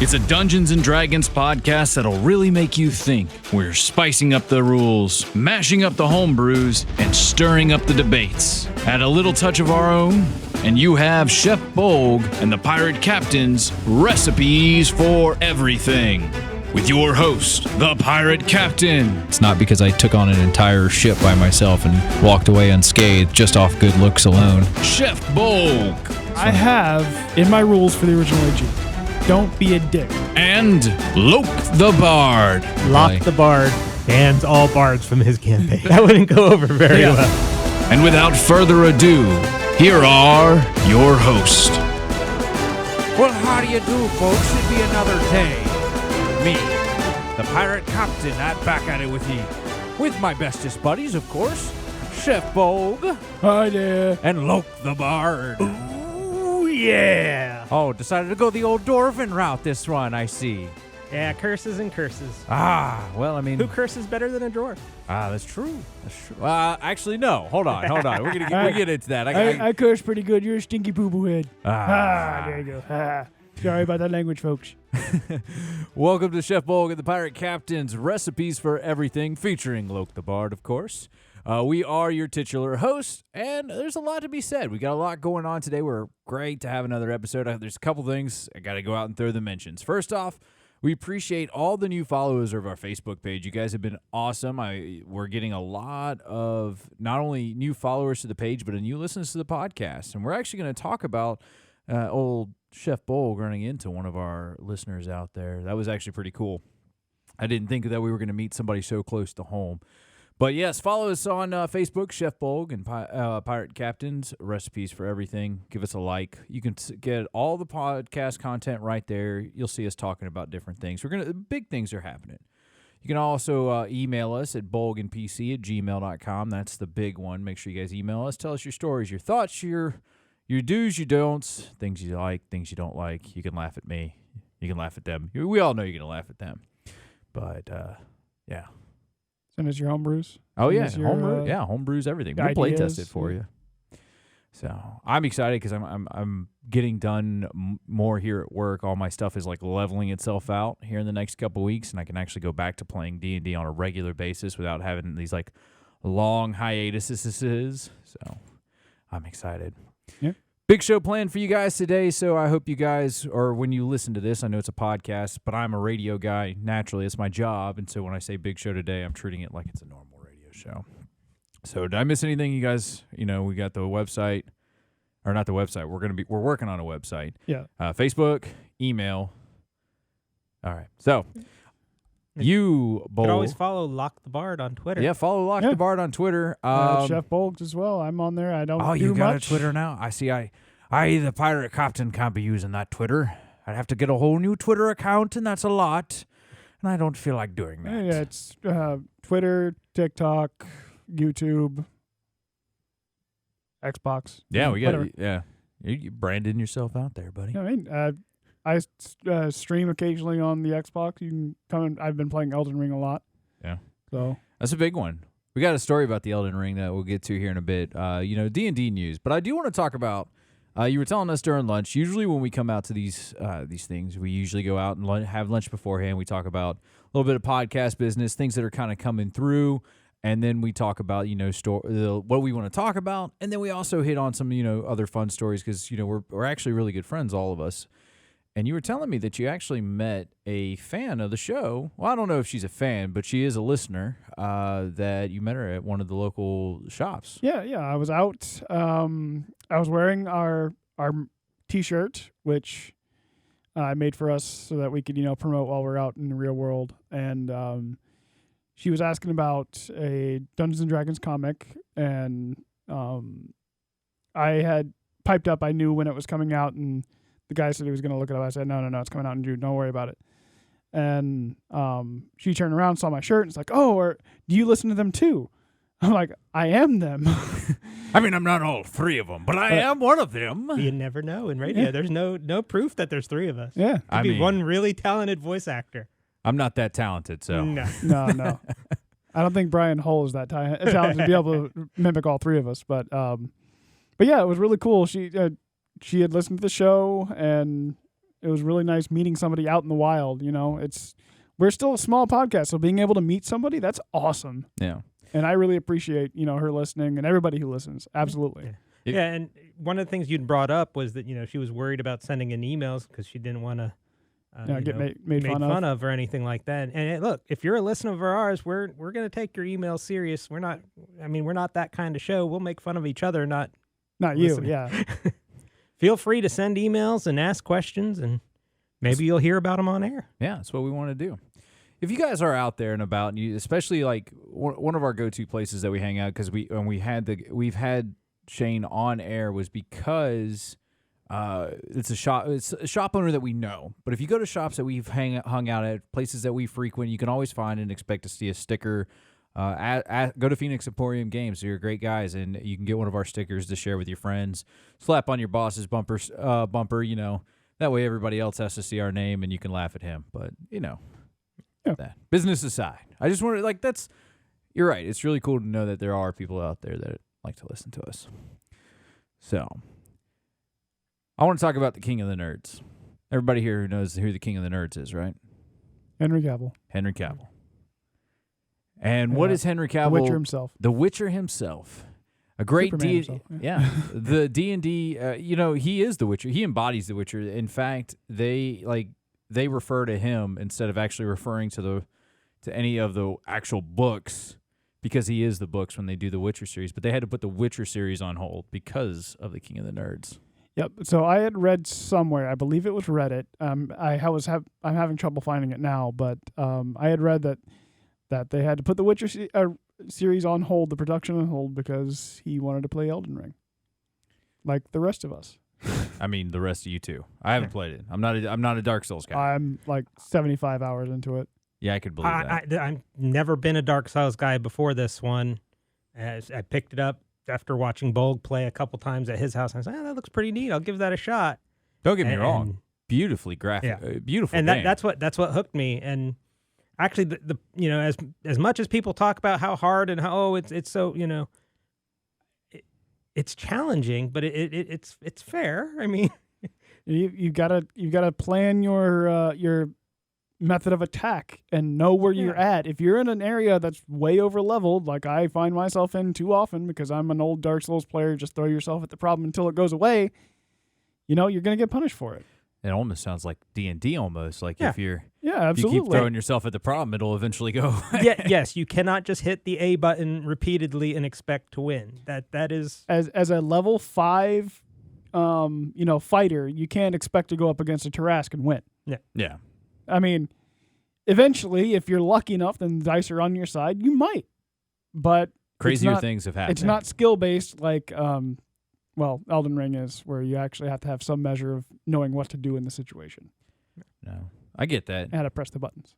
It's a Dungeons & Dragons podcast that'll really make you think. We're spicing up the rules, mashing up the homebrews, and stirring up the debates. Add a little touch of our own, and you have Chef Bolgg and the Pirate Captain's Recipes for Everything. With your host, the Pirate Captain. It's not because I took on an entire ship by myself and walked away unscathed just off good looks alone. Chef Bolgg. I have, in my rules for the original AG, don't be a dick. And Loke the Bard. Lock the Bard bans all bards from his campaign. That wouldn't go over very well. And without further ado, here are your hosts. Well, how do you do, folks? It'd be another day. Me, the Pirate Captain, back at it with you. With my bestest buddies, of course. Chef Bolgg. Hi there. And Loke the Bard. Ooh, yeah. Oh, decided to go the old Dwarven route this one, I see. Yeah, curses and curses. Well, I mean... Who curses better than a dwarf? That's true. That's true. Actually, no. Hold on. We're gonna get into that. I curse pretty good. You're a stinky poo-poo head. There you go. Sorry about that language, folks. Welcome to Chef Bolgg and the Pirate Captain's Recipes for Everything, featuring Loke the Bard, of course. We are your titular hosts, and there's a lot to be said. We got a lot going on today. We're great to have another episode. There's a couple things I got to go out and throw the mentions. First off, we appreciate all the new followers of our Facebook page. You guys have been awesome. We're getting a lot of not only new followers to the page, but new listeners to the podcast. And we're actually going to talk about old Chef Bolgg running into one of our listeners out there. That was actually pretty cool. I didn't think that we were going to meet somebody so close to home. But yes, follow us on Facebook, Chef Bolgg and Pirate Captain's Recipes for Everything. Give us a like. You can get all the podcast content right there. You'll see us talking about different things. Big things are happening. You can also email us at bolgandpc@gmail.com. That's the big one. Make sure you guys email us. Tell us your stories, your thoughts, your do's, your don'ts, things you like, things you don't like. You can laugh at me. You can laugh at them. We all know you're going to laugh at them. But, yeah. Send us your homebrews. Oh, yeah. Homebrews, everything. We'll play test it for you. So I'm excited because I'm getting done more here at work. All my stuff is like leveling itself out here in the next couple weeks, and I can actually go back to playing D&D on a regular basis without having these like long hiatuses. So I'm excited. Yeah. Big show planned for you guys today, so I hope you guys, or when you listen to this, I know it's a podcast, but I'm a radio guy. Naturally, it's my job, and so when I say big show today, I'm treating it like it's a normal radio show. So did I miss anything, you guys? We got the website, or not the website. We're working on a website. Yeah. Facebook, email. All right. So you, Bolgg. You can always follow Lock the Bard on Twitter. Yeah, follow Lock the Bard on Twitter. Chef Bolgg as well. I'm on there. I don't do much. Oh, you got a Twitter now? I see. I, the Pirate Captain, can't be using that Twitter. I'd have to get a whole new Twitter account, and that's a lot. And I don't feel like doing that. Yeah, it's Twitter, TikTok, YouTube, Xbox. Yeah, we got whatever. Yeah. You branding yourself out there, buddy. I mean, I stream occasionally on the Xbox. You can come in. I've been playing Elden Ring a lot. Yeah. So that's a big one. We got a story about the Elden Ring that we'll get to here in a bit. D&D news. But I do want to talk about, you were telling us during lunch, usually when we come out to these things, we usually go out and have lunch beforehand. We talk about a little bit of podcast business, things that are kind of coming through. And then we talk about, what we want to talk about. And then we also hit on some, other fun stories because, we're actually really good friends, all of us. And you were telling me that you actually met a fan of the show. Well, I don't know if she's a fan, but she is a listener, that you met her at one of the local shops. Yeah. I was out. I was wearing our T-shirt, which I made for us so that we could, promote while we're out in the real world. And she was asking about a Dungeons & Dragons comic, and I had piped up. I knew when it was coming out, and the guy said he was going to look it up. I said, no, it's coming out in June. Don't worry about it. And she turned around, saw my shirt, and it's like, oh, or do you listen to them too? I'm like, I am them. I mean, I'm not all three of them, but I am one of them. You never know in radio. Yeah. There's no proof that there's three of us. Yeah. Could be one really talented voice actor. I'm not that talented, so. No. I don't think Brian Hull is that talented to be able to mimic all three of us. But yeah, it was really cool. She had listened to the show, and It was really nice meeting somebody out in the wild. We're still a small podcast, so being able to meet somebody, that's awesome. Yeah. And I really appreciate, her listening and everybody who listens. Absolutely. Yeah, and one of the things you'd brought up was that she was worried about sending in emails because she didn't want to get made fun of or anything like that. And look, if you're a listener of ours, we're going to take your emails serious. We're not that kind of show. We'll make fun of each other, not you. listening. Yeah. Feel free to send emails and ask questions, and maybe you'll hear about them on air. Yeah, that's what we want to do. If you guys are out there and about, and you, especially like one of our go-to places that we hang out, because we've had Shane on air, was because it's a shop owner that we know. But if you go to shops that we've hung out at, places that we frequent, you can always find and expect to see a sticker. Go to Phoenix Emporium Games. They're great guys, and you can get one of our stickers to share with your friends. Slap on your boss's bumper. That way everybody else has to see our name, and you can laugh at him. But Yeah. that business aside, I just wanted you're right. It's really cool to know that there are people out there that like to listen to us. So I want to talk about the King of the Nerds. Everybody here who knows who the King of the Nerds is, right? Henry Cavill. Henry Cavill. And what is Henry Cavill? The Witcher himself. The Witcher himself. A great Superman himself, yeah. The D&D, he is the Witcher. He embodies the Witcher. In fact, they refer to him instead of actually referring to any of the actual books, because he is the books when they do the Witcher series. But they had to put the Witcher series on hold because of the King of the Nerds. Yep. So I had read somewhere, I believe it was Reddit. I'm having trouble finding it now, but I had read that they had to put the Witcher series on hold, the production on hold, because he wanted to play Elden Ring, like the rest of us. I mean, the rest of you too. I haven't played it. I'm not a Dark Souls guy. I'm like 75 hours into it. Yeah, I could believe that. I've never been a Dark Souls guy before this one. I picked it up after watching Bolgg play a couple times at his house. And I said, that looks pretty neat. I'll give that a shot. Don't get me wrong. Beautifully graphic. Beautiful and game. that's what hooked me. And actually, the as much as people talk about how hard and how it's so it's challenging, but it's fair. I mean, you gotta plan your method of attack and know where you're at. If you're in an area that's way over leveled, like I find myself in too often because I'm an old Dark Souls player, just throw yourself at the problem until it goes away. You're gonna get punished for it. It almost sounds like D&D almost. Like if you're absolutely. you keep throwing yourself at the problem, it'll eventually go away. Yes, you cannot just hit the A button repeatedly and expect to win. That is as a level 5 fighter, you can't expect to go up against a Tarrasque and win. Yeah. I mean, eventually, if you're lucky enough, then the dice are on your side, you might. But crazier things have happened. It's not skill-based like Elden Ring is, where you actually have to have some measure of knowing what to do in the situation. No, I get that. And how to press the buttons.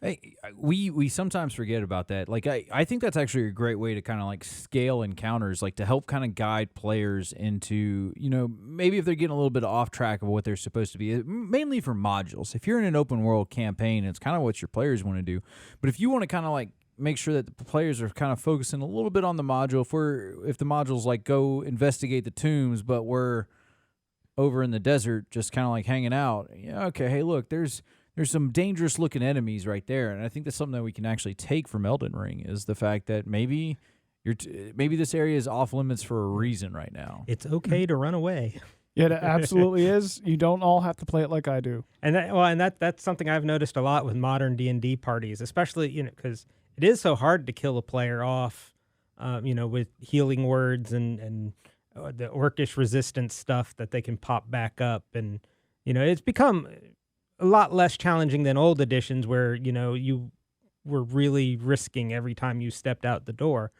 Hey, we sometimes forget about that. Like I think that's actually a great way to kind of like scale encounters, like to help kind of guide players into, maybe if they're getting a little bit off track of what they're supposed to be, mainly for modules. If you're in an open world campaign, it's kind of what your players want to do. But if you want to kind of like make sure that the players are kind of focusing a little bit on the module, if the module's like go investigate the tombs, but we're over in the desert just kind of like hanging out. Okay, hey, look, there's some dangerous looking enemies right there, and I think that's something that we can actually take from Elden Ring is the fact that maybe this area is off limits for a reason right now. It's okay to run away. Yeah, it absolutely is. You don't all have to play it like I do. And that's something I've noticed a lot with modern D&D parties, especially because it is so hard to kill a player off, with healing words and the orcish resistance stuff that they can pop back up. And, it's become a lot less challenging than old editions where, you were really risking every time you stepped out the door.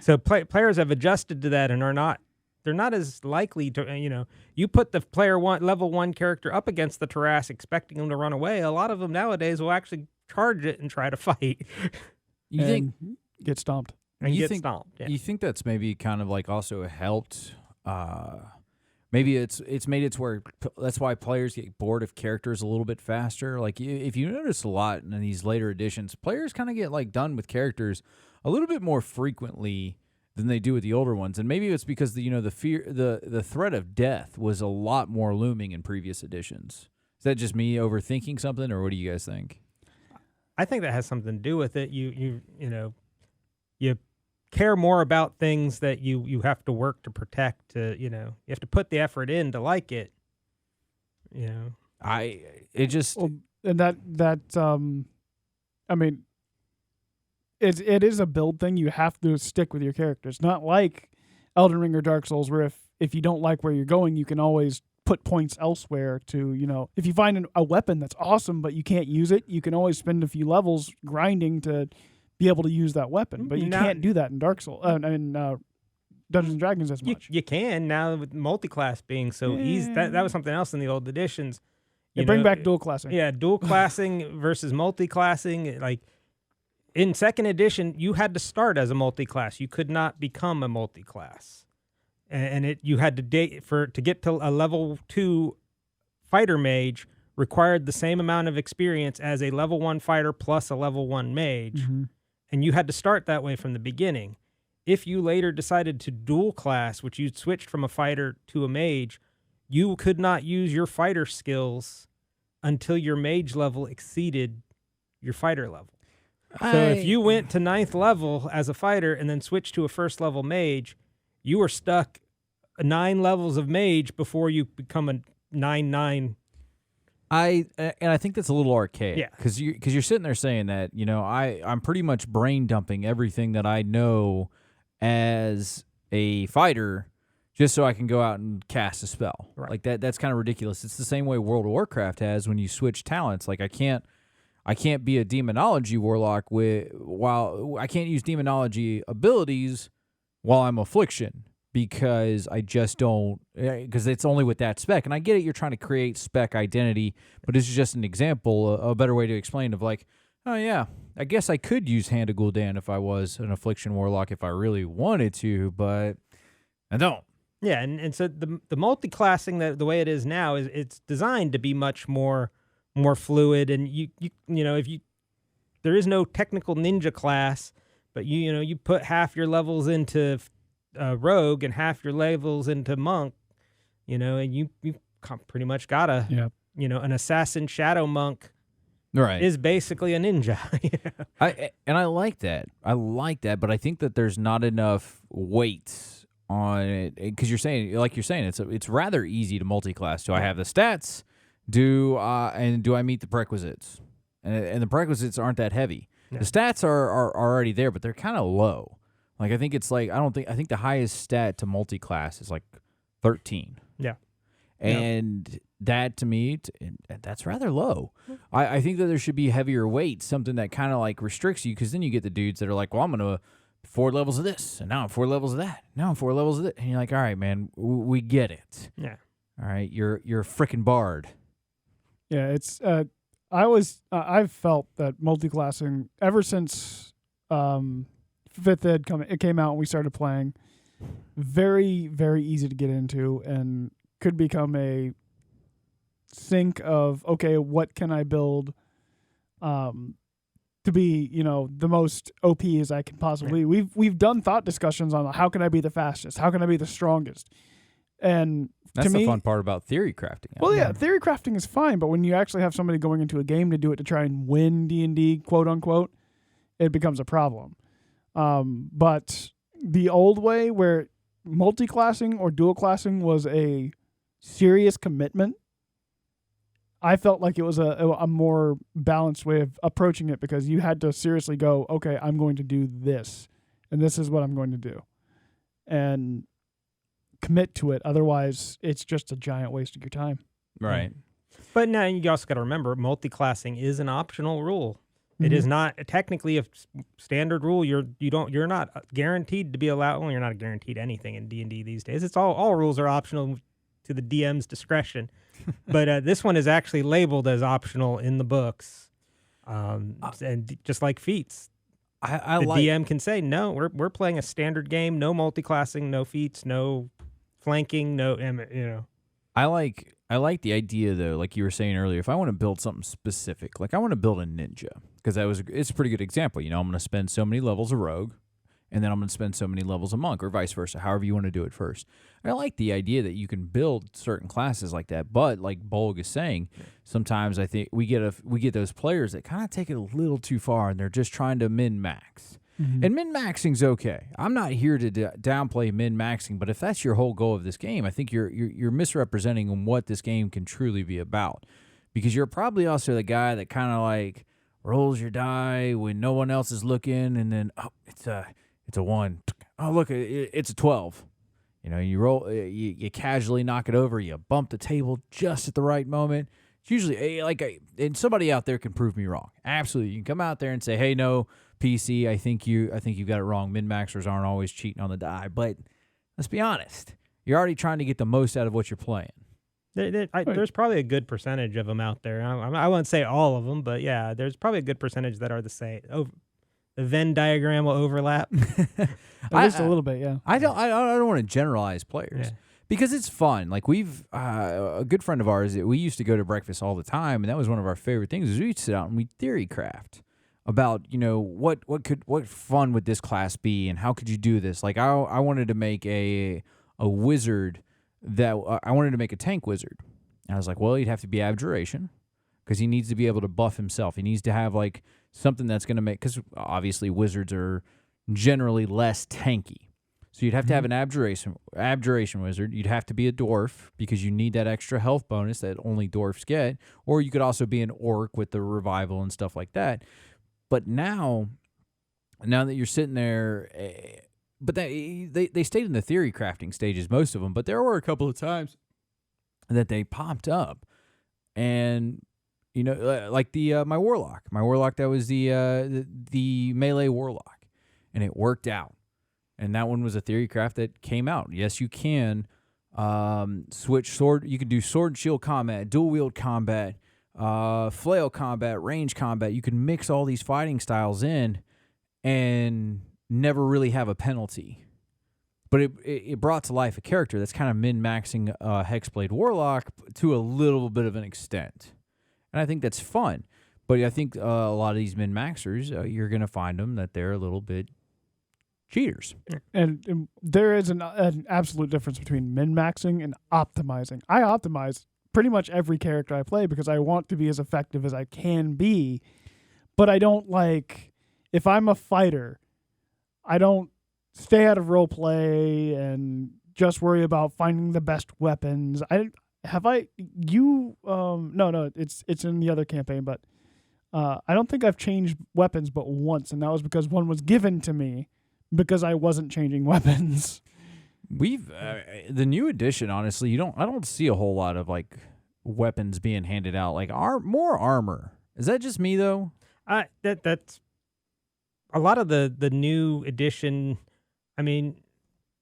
So players have adjusted to that and they're not as likely to, you put the level 1 character up against the Tarrasque expecting them to run away. A lot of them nowadays will actually charge it and try to fight. You think get stomped. And you get stomped. Yeah. You think that's maybe kind of like also helped, maybe it's made it to where that's why players get bored of characters a little bit faster. Like if you notice a lot in these later editions, players kind of get like done with characters a little bit more frequently than they do with the older ones. And maybe it's because the threat of death was a lot more looming in previous editions. Is that just me overthinking something, or what do you guys think? I think that has something to do with it. You care more about things that you have to work to protect. You have to put the effort in to like it. And I mean, it is a build thing. You have to stick with your characters. Not like Elden Ring or Dark Souls, where if you don't like where you're going, you can always put points elsewhere to, if you find a weapon that's awesome but you can't use it, you can always spend a few levels grinding to be able to use that weapon. But you can't do that in Dark Souls Dungeons and Dragons as much. You can now with multi-class being so easy. That was something else in the old editions. Bring back dual classing. Yeah, dual classing versus multi-classing. Like in second edition, you had to start as a multi-class. You could not become a multi-class, and you had to to get to a level 2 fighter mage required the same amount of experience as a level 1 fighter plus a level 1 mage, and you had to start that way from the beginning. If you later decided to dual class, which you switched from a fighter to a mage, you could not use your fighter skills until your mage level exceeded your fighter level. So if you went to 9th level as a fighter and then switched to a 1st level mage, you were stuck 9 levels of mage before you become a 9/9. I think that's a little archaic. Yeah. Because you're sitting there saying that, I'm pretty much brain dumping everything that I know as a fighter just so I can go out and cast a spell. Right. Like that's kind of ridiculous. It's the same way World of Warcraft has when you switch talents. Like I can't be a demonology warlock while I can't use demonology abilities while I'm affliction because I just don't, because it's only with that spec. And I get it, you're trying to create spec identity, but this is just an example, a better way to explain of like, oh yeah, I guess I could use Hand of Gul'dan if I was an affliction warlock if I really wanted to, but I don't. Yeah, and so the multi-classing the way it is now it's designed to be much more fluid, and there is no technical ninja class, but you put half your levels into rogue and half your levels into monk, and you pretty much got an assassin shadow monk. Right. Is basically a ninja. I like that. But I think that there's not enough weight on it because you're saying it's rather easy to multi-class. Do I have the stats? Do I meet the prerequisites? And the prerequisites aren't that heavy. No. The stats are already there, but they're kind of low. Like I think it's like I think the highest stat to multi-class is like 13. Yeah. And that to me, that's rather low. I think that there should be heavier weight, something that kind of like restricts you, because then you get the dudes that are like, well, I'm going to 4 levels of this, and now I'm 4 levels of that. Now I'm 4 levels of that. And you're like, all right, man, we get it. Yeah. All right, you're a freaking bard. Yeah, it's I've felt that multi-classing ever since 5th Ed came out and we started playing, very, very easy to get into and could become a sink of, okay, what can I build to be, the most OP as I can possibly. Yeah. We've done thought discussions on how can I be the fastest? How can I be the strongest? And that's to the me, fun part about theory crafting. Well, yeah, theory crafting is fine, but when you actually have somebody going into a game to do it to try and win D&D, quote unquote, it becomes a problem. But the old way where multi-classing or dual classing was a serious commitment, I felt like it was a more balanced way of approaching it, because you had to seriously go, okay, I'm going to do this, and this is what I'm going to do, and commit to it. Otherwise, it's just a giant waste of your time. Right. But now you also got to remember, multi-classing is an optional rule. It is not technically a standard rule. You're not guaranteed to be allowed. Well, you're not guaranteed anything in D&D these days. It's all rules are optional to the DM's discretion. But this one is actually labeled as optional in the books, and just like feats, the DM can say, no, we're playing a standard game. No multi-classing, no feats, no flanking, no. I like the idea though, like you were saying earlier. If I want to build something specific, like I want to build a ninja, because it's a pretty good example. I'm going to spend so many levels of rogue, and then I'm going to spend so many levels a monk, or vice versa, however you want to do it first. And I like the idea that you can build certain classes like that, but like Bolgg is saying, sometimes I think we get those players that kind of take it a little too far, and they're just trying to min-max. And min-maxing's okay. I'm not here to downplay min-maxing, but if that's your whole goal of this game, I think you're misrepresenting what this game can truly be about, because you're probably also the guy that kind of like rolls your die when no one else is looking, and then it's a 1. Oh, look, it's a 12. You know, you roll, you casually knock it over, you bump the table just at the right moment. It's usually and somebody out there can prove me wrong. Absolutely, you can come out there and say, "Hey, no, PC, I think you got it wrong. Min-maxers aren't always cheating on the die." But let's be honest, you're already trying to get the most out of what you're playing. There's probably a good percentage of them out there. I won't say all of them, but yeah, there's probably a good percentage that are the same. The Venn diagram will overlap. At least a little bit, yeah. I don't want to generalize players because it's fun. Like a good friend of ours, we used to go to breakfast all the time, and that was one of our favorite things. Is we'd sit out and we'd theory craft about, you know, what fun would this class be, and how could you do this? Like I wanted to make a wizard that I wanted to make a tank wizard. And I was like, well, he'd have to be abjuration, because he needs to be able to buff himself. He needs to have like something that's going to make, because obviously wizards are generally less tanky. So you'd have to have an abjuration wizard. You'd have to be a dwarf, because you need that extra health bonus that only dwarfs get. Or you could also be an orc with the revival and stuff like that. But now that you're sitting there, but they stayed in the theory crafting stages, most of them. But there were a couple of times that they popped up, and you know, like my warlock, that was the melee warlock, and it worked out. And that one was a theory craft that came out. Yes, you can switch sword. You can do sword and shield combat, dual wield combat, flail combat, range combat. You can mix all these fighting styles in and never really have a penalty. But it brought to life a character that's kind of min-maxing Hexblade Warlock to a little bit of an extent. And I think that's fun. But I think a lot of these min-maxers, you're going to find them that they're a little bit cheaters. And there is an absolute difference between min-maxing and optimizing. I optimize pretty much every character I play because I want to be as effective as I can be. But I don't if I'm a fighter, I don't stay out of role play and just worry about finding the best weapons. No, it's in the other campaign, but I don't think I've changed weapons but once, and that was because one was given to me because I wasn't changing weapons. We've the new edition, honestly, I don't see a whole lot of weapons being handed out, more armor. Is that just me though? That's a lot of the new edition. I mean,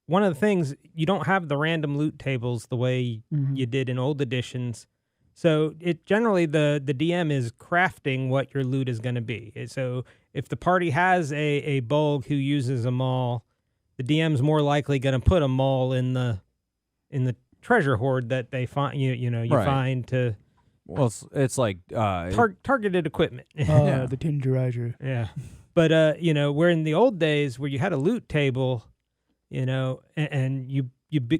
one of the things, you don't have the random loot tables the way you did in old editions. So it generally the DM is crafting what your loot is going to be. So if the party has a Bolgg who uses a maul, the DM's more likely going to put a maul in the treasure hoard that they find. Right. Find to. Well, it's like targeted equipment. The Tinderizer. Yeah. But, where in the old days where you had a loot table, and you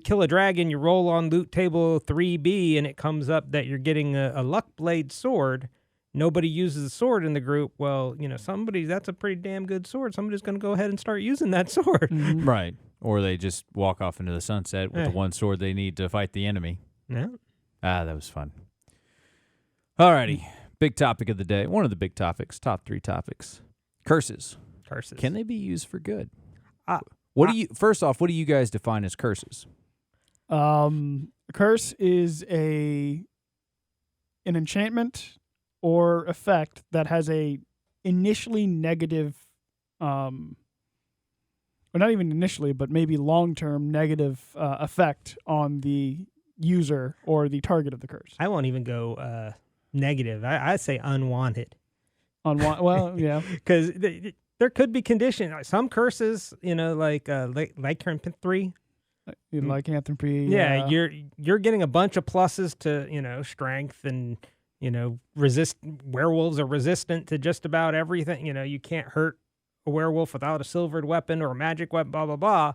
kill a dragon, you roll on loot table 3B, and it comes up that you're getting a luck blade sword. Nobody uses a sword in the group. Well, that's a pretty damn good sword. Somebody's going to go ahead and start using that sword. Mm-hmm. Right. Or they just walk off into the sunset with the one sword they need to fight the enemy. Yeah. That was fun. Alrighty. Big topic of the day. One of the big topics. Top 3 topics. Curses. Can they be used for good? First off, what do you guys define as curses? A curse is an enchantment or effect that has a initially negative, or not even initially, but maybe long-term negative effect on the user or the target of the curse. I won't even go negative. I say unwanted. Well, yeah. Because there could be conditions. Some curses, lycanthropy. Lycanthropy. Yeah, you're getting a bunch of pluses to, strength and, werewolves are resistant to just about everything. You can't hurt a werewolf without a silvered weapon or a magic weapon, blah blah blah.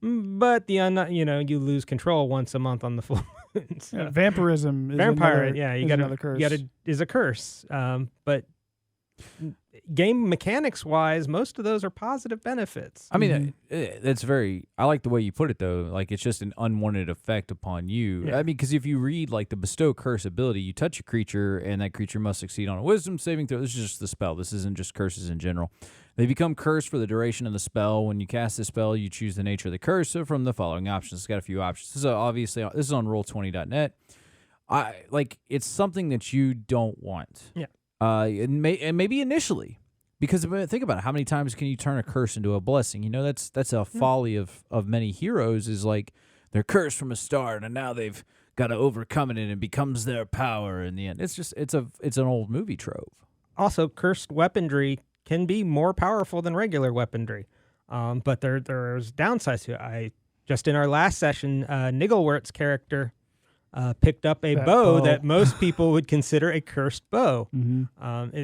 But you lose control once a month on the full moon. So. Yeah, vampirism is Vampire, another, you is got another curse. is a curse. But game mechanics wise, most of those are positive benefits. I mean, that's I like the way you put it, though. Like, it's just an unwanted effect upon you. Yeah. I mean, because if you read, like, the Bestow Curse ability, you touch a creature, and that creature must succeed on a wisdom saving throw. This is just the spell. This isn't just curses in general. They become cursed for the duration of the spell. When you cast the spell, you choose the nature of the curse from the following options. It's got a few options. This is obviously, this is on roll20.net. It's something that you don't want. Yeah. And maybe initially. Because think about it, how many times can you turn a curse into a blessing? You know, that's a folly of many heroes, is like they're cursed from a start, and now they've got to overcome it, and it becomes their power in the end. It's just it's an old movie trope. Also, Cursed weaponry can be more powerful than regular weaponry, but there's downsides to it. Just in our last session, Nigglewert's character picked up a bow that most people would consider a cursed bow. Mm-hmm.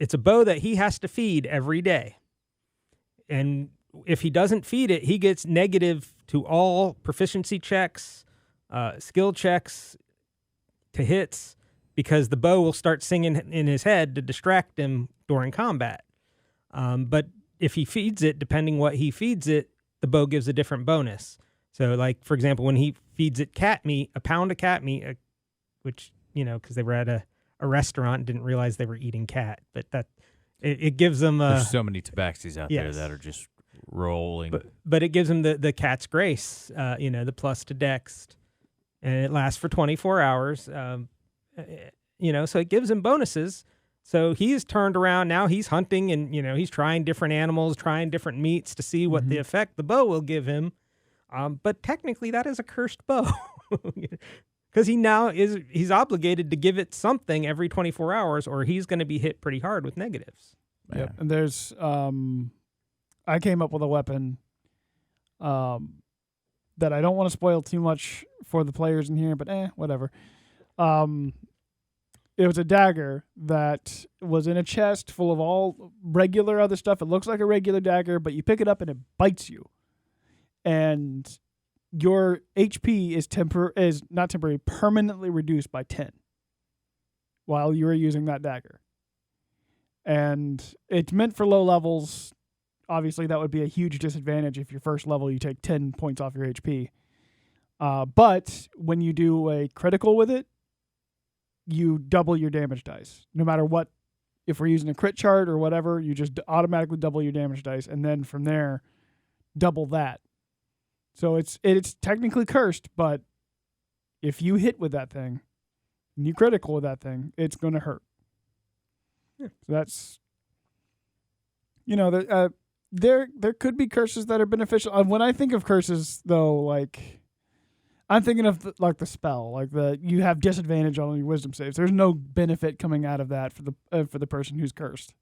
It's a bow that he has to feed every day. And if he doesn't feed it, he gets negative to all proficiency checks, skill checks, to hits, because the bow will start singing in his head to distract him during combat. But if he feeds it, depending what he feeds it, the bow gives a different bonus. So, like, for example, when he feeds it cat meat, a pound of cat meat, which, because they were at a restaurant and didn't realize they were eating cat, but it gives them there's so many tabaxis out there that are just rolling, but it gives them the cat's grace, the plus to dex, and it lasts for 24 hours, so it gives him bonuses. So he's turned around now, he's hunting, and he's trying different animals, trying different meats to see what the effect the bow will give him, but technically that is a cursed bow. Because he's obligated to give it something every 24 hours, or he's going to be hit pretty hard with negatives. Yep. And there's, I came up with a weapon that I don't want to spoil too much for the players in here, but whatever. It was a dagger that was in a chest full of all regular other stuff. It looks like a regular dagger, but you pick it up and it bites you. And your HP is not temporary, permanently reduced by 10 while you are using that dagger. And it's meant for low levels. Obviously, that would be a huge disadvantage if your first level you take 10 points off your HP. But when you do a critical with it, you double your damage dice. No matter what, if we're using a crit chart or whatever, you just automatically double your damage dice, and then from there, double that. So it's technically cursed, but if you hit with that thing, and you critical with that thing, it's going to hurt. So that's, there could be curses that are beneficial. When I think of curses, though, like, I'm thinking of the spell, like you have disadvantage on your wisdom saves. There's no benefit coming out of that for the person who's cursed.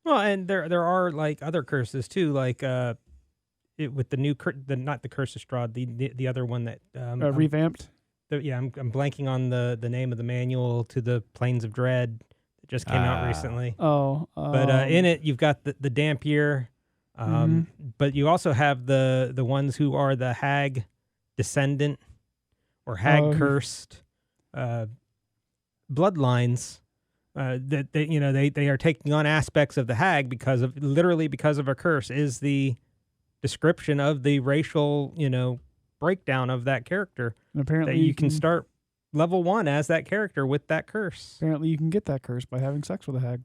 Well, and there are like other curses too, like with the new not the Curse of Strahd, the other one that revamped. I'm blanking on the name of the manual to the Plains of Dread that just came out recently. But in it you've got the Dampier, but you also have the ones who are the Hag Descendant or Hag Cursed bloodlines. That they are taking on aspects of the Hag because of a curse is the description of the racial, breakdown of that character. And apparently you can start level 1 as that character with that curse. Apparently you can get that curse by having sex with a hag.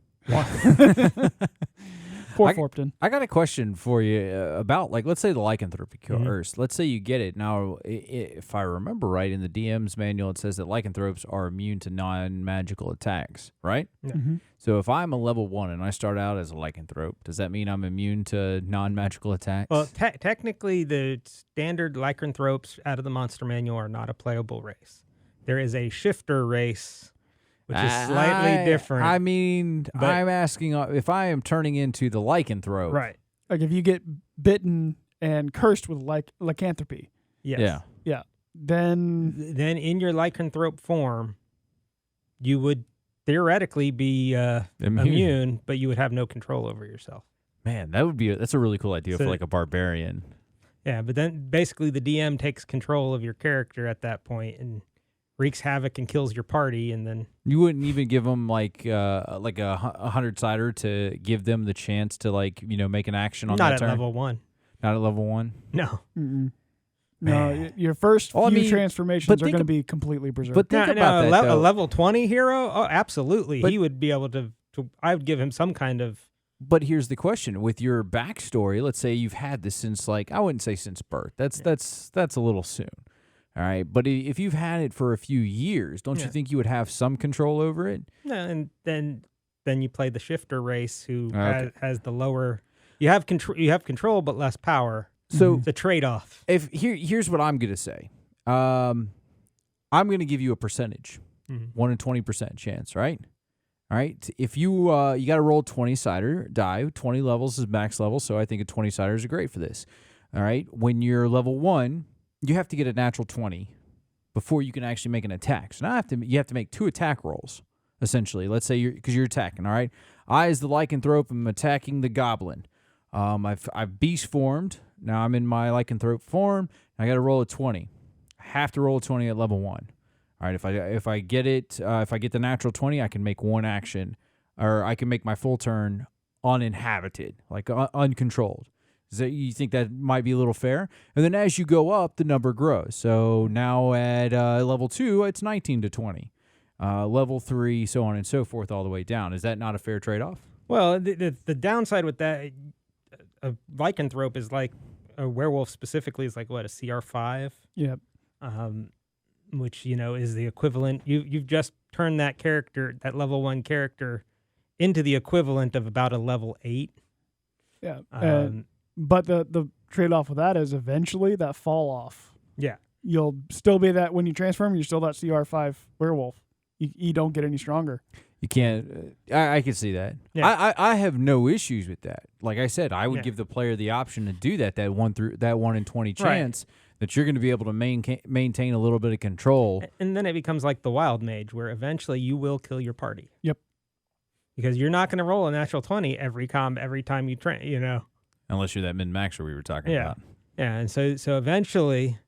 Poor Forpton. I got a question for you about, like, let's say the lycanthropy curse. Let's say you get it. Now, if I remember right, in the DM's manual, it says that lycanthropes are immune to non-magical attacks, right? Yeah. Mm-hmm. So if I'm a level 1 and I start out as a lycanthrope, does that mean I'm immune to non-magical attacks? Well, technically, the standard lycanthropes out of the monster manual are not a playable race. There is a shifter race, which is slightly different. I mean, I'm asking if I am turning into the lycanthrope. Right. Like if you get bitten and cursed with lycanthropy. Yes. Yeah. Then in your lycanthrope form, you would theoretically be immune, but you would have no control over yourself. Man, that's a really cool idea for like a barbarian. Yeah, but then basically the DM takes control of your character at that point and wreaks havoc and kills your party, and then You wouldn't even give them like a 100-sider to give them the chance to make an action on not that at turn? level 1. Not at level 1? No. Mm-mm. No, your first Well, I few mean, transformations but are think going to be completely berserk. But think No, about that, a though. level 20 hero? Oh, absolutely. But- He would be able to I would give him some kind of But here's the question: with your backstory, let's say you've had this since I wouldn't say since birth. That's a little soon. All right, but if you've had it for a few years, don't you think you would have some control over it? No, and then you play the shifter race who Okay. has the lower. You have control, but less power. So It's a trade-off. here's what I'm gonna say. I'm gonna give you a percentage, 1 in 20% chance, right? All right. If you you got to roll 20-sider die, 20 levels is max level, so I think a 20-siders are great for this. All right. When you're level 1, you have to get a natural 20 before you can actually make an attack. So now you have to make 2 attack rolls, essentially. Let's say because you're attacking, all right? I, as the lycanthrope, am attacking the goblin. I've beast formed. Now I'm in my lycanthrope form. I got to roll a 20. I have to roll a 20 at level 1. All right, if I get it, if I get the natural 20, I can make one action, or I can make my full turn uninhabited, like uncontrolled. So you think that might be a little fair? And then as you go up, the number grows. So now at level 2, it's 19 to 20. Level 3, so on and so forth, all the way down. Is that not a fair trade-off? Well, the downside with that, a lycanthrope is like a werewolf specifically is like what, a CR5? Yep. Which is the equivalent. You've just turned that character, that level 1 character, into the equivalent of about a level 8. Yeah. But the trade-off with that is eventually that fall off. Yeah. You'll still be that when you transform, you're still that CR5 werewolf. You don't get any stronger. You can't. I can see that. Yeah. I have no issues with that. Like I said, I would Yeah. give the player the option to do that 1 in 20 chance that you're going to be able to maintain a little bit of control. And then it becomes like the wild mage, where eventually you will kill your party. Yep. Because you're not going to roll a natural 20 every time you train. Unless you're that min-maxer we were talking Yeah. about. Yeah, and so eventually,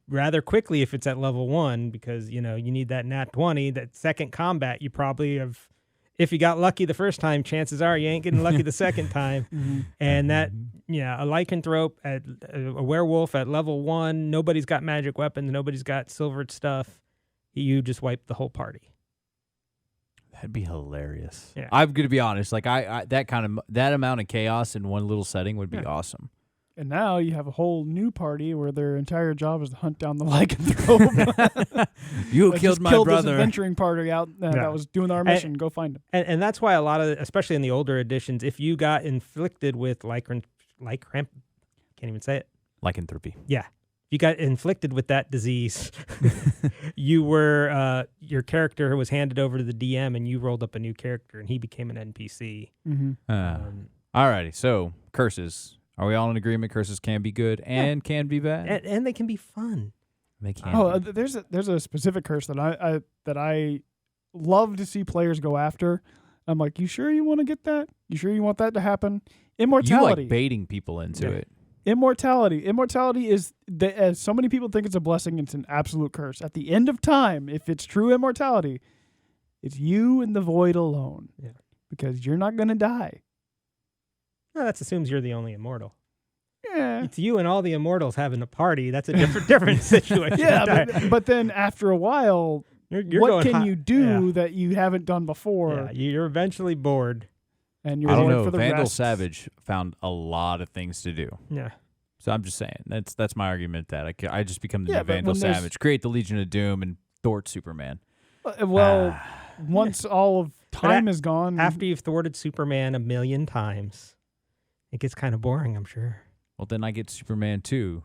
rather quickly, if it's at level 1, because you need that nat 20, that second combat, you probably have. If you got lucky the first time, chances are you ain't getting lucky the second time. And that, a lycanthrope a werewolf at level 1, nobody's got magic weapons, nobody's got silvered stuff. You just wipe the whole party. That'd be hilarious. Yeah. I'm going to be honest. Like that amount of chaos in one little setting would be awesome. And now you have a whole new party where their entire job is to hunt down the lycanthrope. You Let's killed just my kill brother. this adventuring party out that was doing our mission. Go find him. And that's why a lot of, especially in the older editions, if you got inflicted with can't even say it. Lycanthropy. Yeah. You got inflicted with that disease. You were your character was handed over to the DM, and you rolled up a new character, and he became an NPC. Alrighty. So curses. Are we all in agreement? Curses can be good and can be bad. And they can be fun. They can. Oh, there's a specific curse that I love to see players go after. I'm like, you sure you want to get that? You sure you want that to happen? Immortality. You like baiting people into it. Immortality. Immortality is, as so many people think it's a blessing, it's an absolute curse. At the end of time, if it's true immortality, it's you and the void alone. Yeah. Because you're not going to die. No, that assumes you're the only immortal. Yeah. It's you and all the immortals having a party. That's a different situation. Yeah, but then after a while, You're what going can hot. you do that you haven't done before? Yeah, you're eventually bored. And you're I don't going know. for the Vandal rest. Savage found a lot of things to do. Yeah. So I'm just saying that's my argument that I just become the Yeah, new but Vandal when there's- Savage, create the Legion of Doom, and thwart Superman. Well, once all of time is gone, After you've thwarted Superman 1,000,000 times, it gets kind of boring, I'm sure. Well, then I get Superman 2,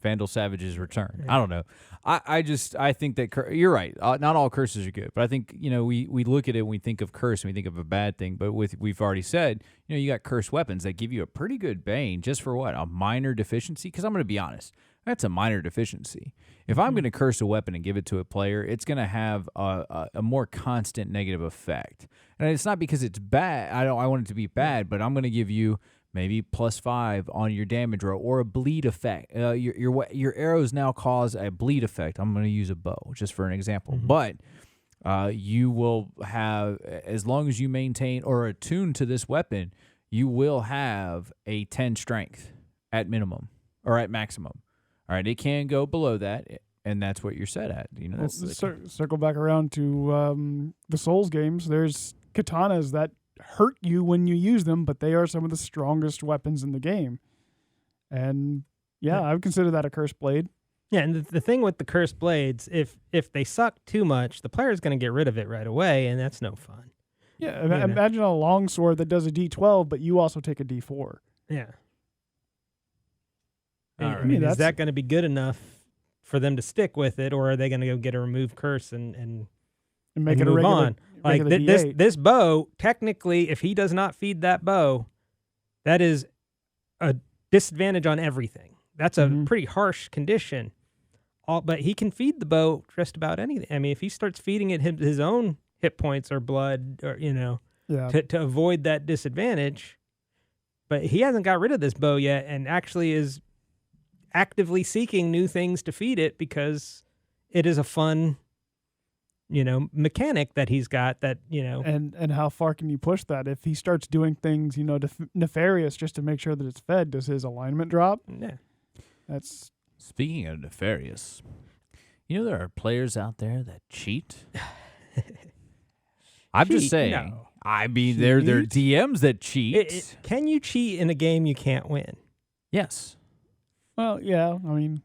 Vandal Savage's Return. I don't know. I think that you're right. Not all curses are good, but I think we look at it when we think of curse and we think of a bad thing. But we've already said you got cursed weapons that give you a pretty good bane just for what, a minor deficiency. Because I'm going to be honest, That's a minor deficiency. If I'm going to curse a weapon and give it to a player, it's going to have a more constant negative effect. And it's not because it's bad. I want it to be bad, but I'm going to give you maybe +5 on your damage roll or a bleed effect. Your arrows now cause a bleed effect. I'm going to use a bow just for an example. But you will have, as long as you maintain or attune to this weapon, you will have a 10 strength at minimum or at maximum. All right, it can go below that, and that's what you're set at. You know, that's circle back around to the Souls games. There's katanas that hurt you when you use them, but they are some of the strongest weapons in the game. And yeah, I would consider that a cursed blade. Yeah, and the thing with the cursed blades, if they suck too much, the player's going to get rid of it right away, and that's no fun. Yeah, imagine a longsword that does a D12, but you also take a D4. Yeah. All I right. mean, is that going to be good enough for them to stick with it, or are they going to go get a remove curse and make it move a regular, on? Like this bow, technically, if he does not feed that bow, that is a disadvantage on everything. That's a pretty harsh condition. But he can feed the bow just about anything. I mean, if he starts feeding it his own hit points or blood, or to avoid that disadvantage, but he hasn't got rid of this bow yet, and actually is actively seeking new things to feed it because it is a fun, mechanic that he's got that, And how far can you push that? If he starts doing things, nefarious just to make sure that it's fed, does his alignment drop? Yeah. That's... Speaking of nefarious, there are players out there that cheat. I'm just saying. No. I mean, they're DMs that cheat. Can you cheat in a game you can't win? Yes. Well, yeah, I mean...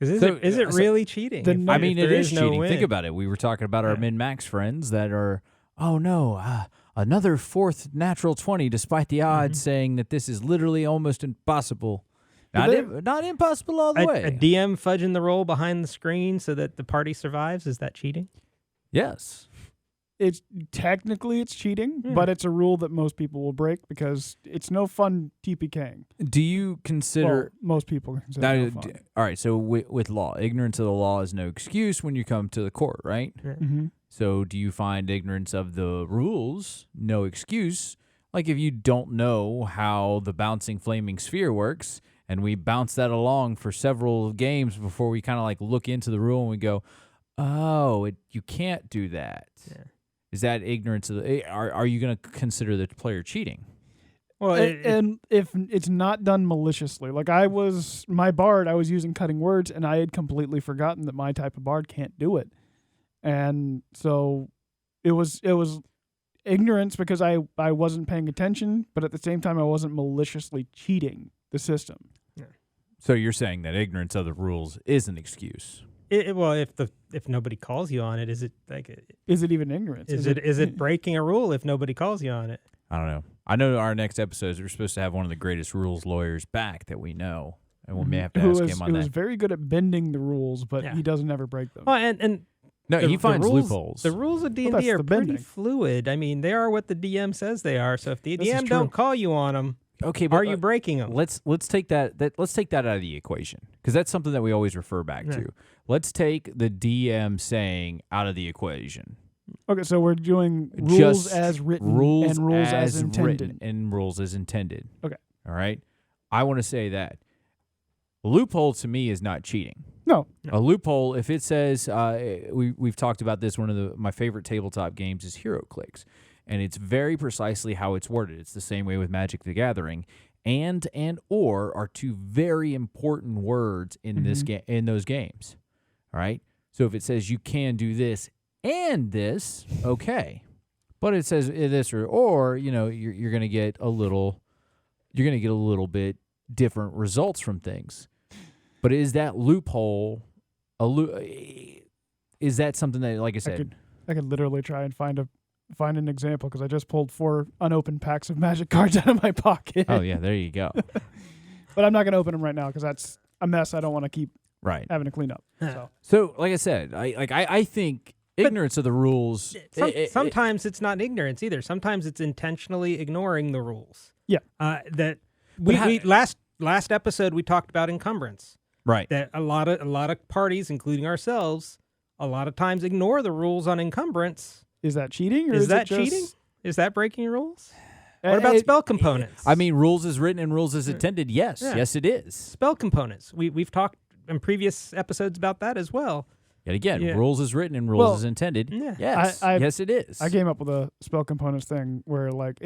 Is it really cheating? I mean, it is no cheating. win? Think about it. We were talking about our min-max friends that are, oh no, another 4th natural 20, despite the odds saying that this is literally almost impossible. Not impossible all the way. A DM fudging the roll behind the screen so that the party survives, is that cheating? Yes. It's technically cheating, but it's a rule that most people will break because it's no fun TPKing. Do you consider... most people consider it no fun. All right, so with law, ignorance of the law is no excuse when you come to the court, right? Yeah. Mm-hmm. So do you find ignorance of the rules no excuse? Like if you don't know how the bouncing flaming sphere works, and we bounce that along for several games before we kind of like look into the rule and we go, oh, you can't do that. Yeah. Is that ignorance of the... Are you going to consider the player cheating? Well, and if it's not done maliciously, like my bard, I was using cutting words, and I had completely forgotten that my type of bard can't do it, and so it was ignorance because I wasn't paying attention, but at the same time I wasn't maliciously cheating the system. Yeah. So you're saying that ignorance of the rules is an excuse? Well, if nobody calls you on it, is it even ignorance? Is it breaking a rule if nobody calls you on it? I don't know. I know our next episodes we're supposed to have one of the greatest rules lawyers back that we know, and we may have to ask him on that. Who is very good at bending the rules, but he doesn't ever break them. Well, and no, he finds loopholes. The rules of D&D are pretty fluid. I mean, they are what the DM says they are. So if the DM don't call you on them, okay, but are you breaking them? Let's take that out of the equation because that's something that we always refer back to. Let's take the DM saying out of the equation. Okay, so we're doing rules as written and rules as intended. And rules as intended. Okay. All right. I want to say that a loophole to me is not cheating. No. A loophole, if it says, we've talked about this, one of my favorite tabletop games is Hero Clicks. And it's very precisely how it's worded. It's the same way with Magic the Gathering. And or are two very important words in in those games. All right? So if it says you can do this and this, okay. But it says this or you're going to get a little bit different results from things. But is that loophole is that something that, like I said, I could literally try and find an example because I just pulled 4 unopened packs of Magic cards out of my pocket. Oh yeah, there you go. But I'm not going to open them right now because that's a mess I don't want to keep having to clean up. So like I said, I think ignorance of the rules. Sometimes it's not ignorance either. Sometimes it's intentionally ignoring the rules. Yeah. Last episode we talked about encumbrance. Right. That a lot of parties, including ourselves, a lot of times ignore the rules on encumbrance. Is that cheating? Or Is is that it just, cheating? Is that breaking rules? What about spell components? I mean, rules is written and rules is intended. Yes. Yeah. Yes, it is. Spell components. We've talked in previous episodes about that as well. Yet again, Yeah. rules is written and rules Well, is intended. Yeah. Yes. Yes, it is. I came up with a spell components thing where, like,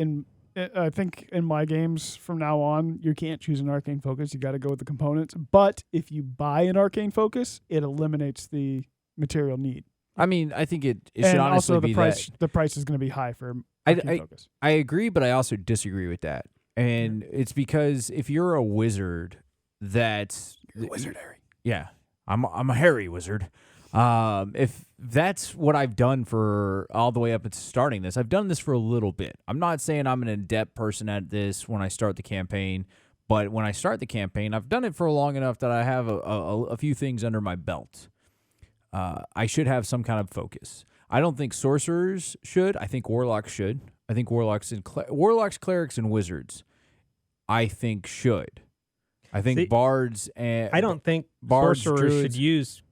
I think in my games from now on, you can't choose an arcane focus. You got to go with the components. But if you buy an arcane focus, it eliminates the material need. I mean, I think it should And honestly also the be price. that. The price is going to be high for arcane focus. I agree, but I also disagree with that. And it's because if you're a wizard, that's Wizard Harry. Yeah, I'm a hairy wizard. If that's what I've done for all the way up to starting this, I've done this for a little bit. I'm not saying I'm an adept person at this when I start the campaign, but when I start the campaign, I've done it for long enough that I have a few things under my belt. I should have some kind of focus. I don't think sorcerers should. I think warlocks should. I think warlocks, clerics, and wizards, I think should. I think bards and I don't think bards, sorcerers druids, should use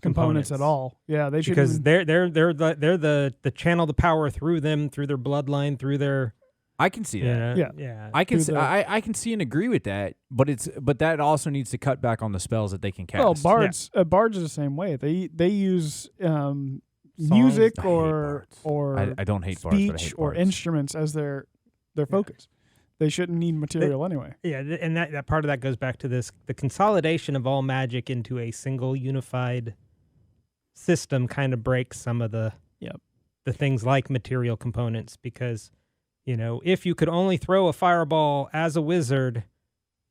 Components at all. Yeah, they should. because they're the channel the power through them, through their bloodline, through their I can see that. Yeah. I can Do see, the- I can see and agree with that, but that also needs to cut back on the spells that they can cast. Well, bards are the same way. They use music I hate or bards. I don't hate bards, but I speech hate or bards. instruments as their focus. They shouldn't need material anyway. Yeah, and that part of that goes back to the consolidation of all magic into a single unified system kind of breaks some of the things like material components, because if you could only throw a fireball as a wizard,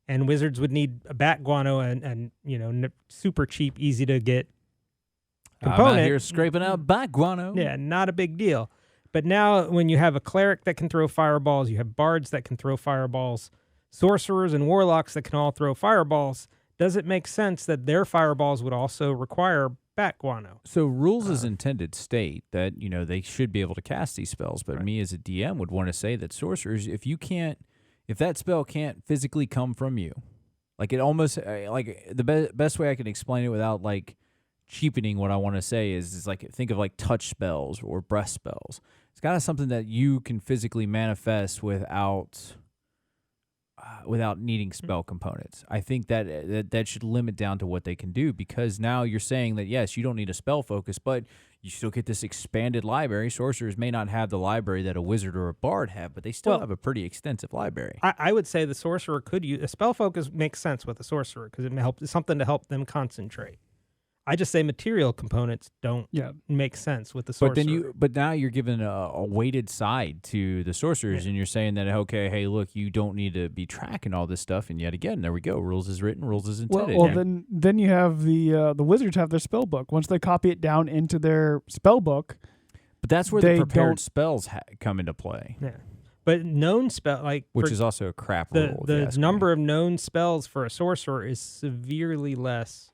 and wizards would need a bat guano and super cheap, easy to get component. I'm out here scraping out bat guano. Yeah, not a big deal. But now when you have a cleric that can throw fireballs, you have bards that can throw fireballs, sorcerers and warlocks that can all throw fireballs, does it make sense that their fireballs would also require bat guano? So rules as intended state that they should be able to cast these spells, but me as a DM would want to say that sorcerers, if that spell can't physically come from you, like it almost like the best way I can explain it without like cheapening what I want to say is like think of like touch spells or breath spells. It's kind of something that you can physically manifest without needing spell components. I think that should limit down to what they can do, because now you're saying that yes, you don't need a spell focus, but you still get this expanded library. Sorcerers may not have the library that a wizard or a bard have, but they still have a pretty extensive library. I would say the sorcerer could use a spell focus. Makes sense with a sorcerer because it's something to help them concentrate. I just say material components don't make sense with the sorcerer. But now you're giving a weighted side to the sorcerers, and you're saying that okay, hey, look, you don't need to be tracking all this stuff. And yet again, there we go. Rules is written, rules is intended. Well, then you have the wizards have their spell book. Once they copy it down into their spell book, but that's where the prepared spells come into play. Yeah, but known spell which is also a crap rule. The number of known spells for a sorcerer is severely less.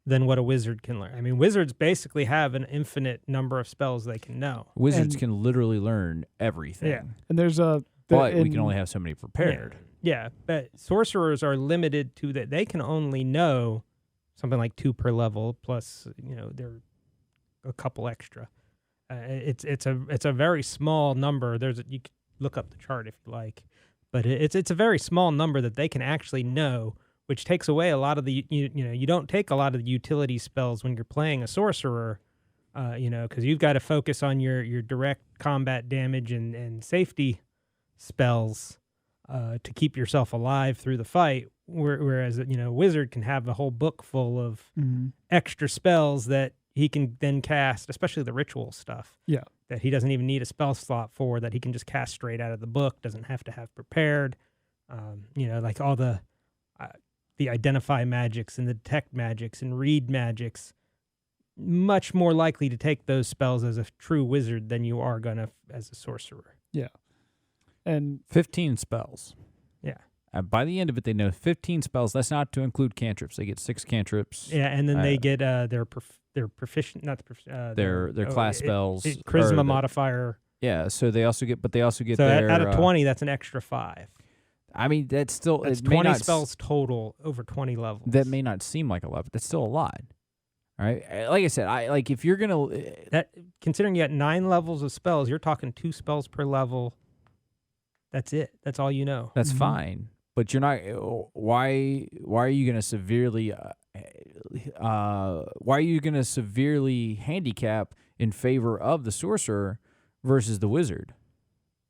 Than what a wizard can learn. I mean, wizards basically have an infinite number of spells they can know. Wizards can literally learn everything. Yeah. And there's but we can only have so many prepared. Yeah, but sorcerers are limited to that. They can only know something like 2 per level, plus they're a couple extra. It's a very small number. You can look up the chart if you like, but it's a very small number that they can actually know, which takes away a lot of the you don't take a lot of the utility spells when you're playing a sorcerer, because you've got to focus on your direct combat damage and safety spells to keep yourself alive through the fight. Whereas a wizard can have a whole book full of extra spells that he can then cast, especially the ritual stuff. Yeah, that he doesn't even need a spell slot for, that he can just cast straight out of the book. Doesn't have to have prepared. Like all the identify magics and the detect magics and read magics, much more likely to take those spells as a true wizard than you are gonna as a sorcerer. Yeah. And 15 spells. Yeah. By the end of it, they know 15 spells. That's not to include cantrips. They get 6 cantrips. Yeah, and then they get their proficient, not their class spells, charisma modifier. Yeah, so they also get, so their out of 20, that's an extra 5. I mean, that's still That's it may 20 not spells total over 20 levels. That may not seem like a lot, but that's still a lot. All right. Like I said, if you're gonna That considering you got 9 levels of spells, you're talking 2 spells per level. That's it. That's all you know. that's fine, but you're not. Why are you gonna severely? Why are you gonna severely handicap in favor of the sorcerer versus the wizard?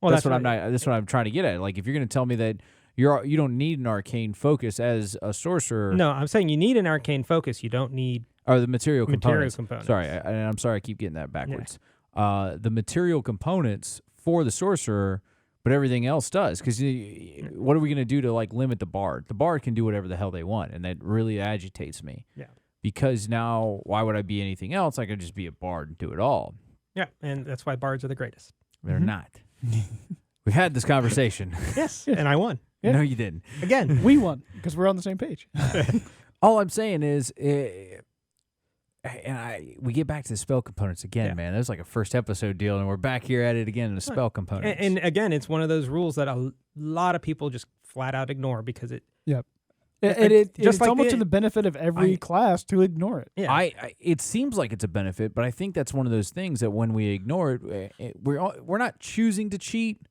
Well, that's what I'm not. That's what I'm trying to get at. Like, if you're gonna tell me that you don't need an arcane focus as a sorcerer. No, I'm saying you need an arcane focus. You don't need Or the material components. components. Sorry, I'm sorry I keep getting that backwards. The material components for the sorcerer, but everything else does. Because what are we going to do to like limit the bard? The bard can do whatever the hell they want, and that really agitates me. Yeah. Because now, why would I be anything else? I could just be a bard and do it all. Yeah, and that's why bards are the greatest. They're not. We've had this conversation. Yes, and I won. Yeah. No, you didn't. Again. We won because we're on the same page. All I'm saying is, we get back to the spell components again, man. That was like a first episode deal, and we're back here at it again in the spell components. And again, it's one of those rules that a lot of people just flat out ignore because it. Yep. Just It's like almost to the benefit of every class to ignore it. Yeah. It seems like it's a benefit, but I think that's one of those things that when we ignore it, we're not choosing to cheat.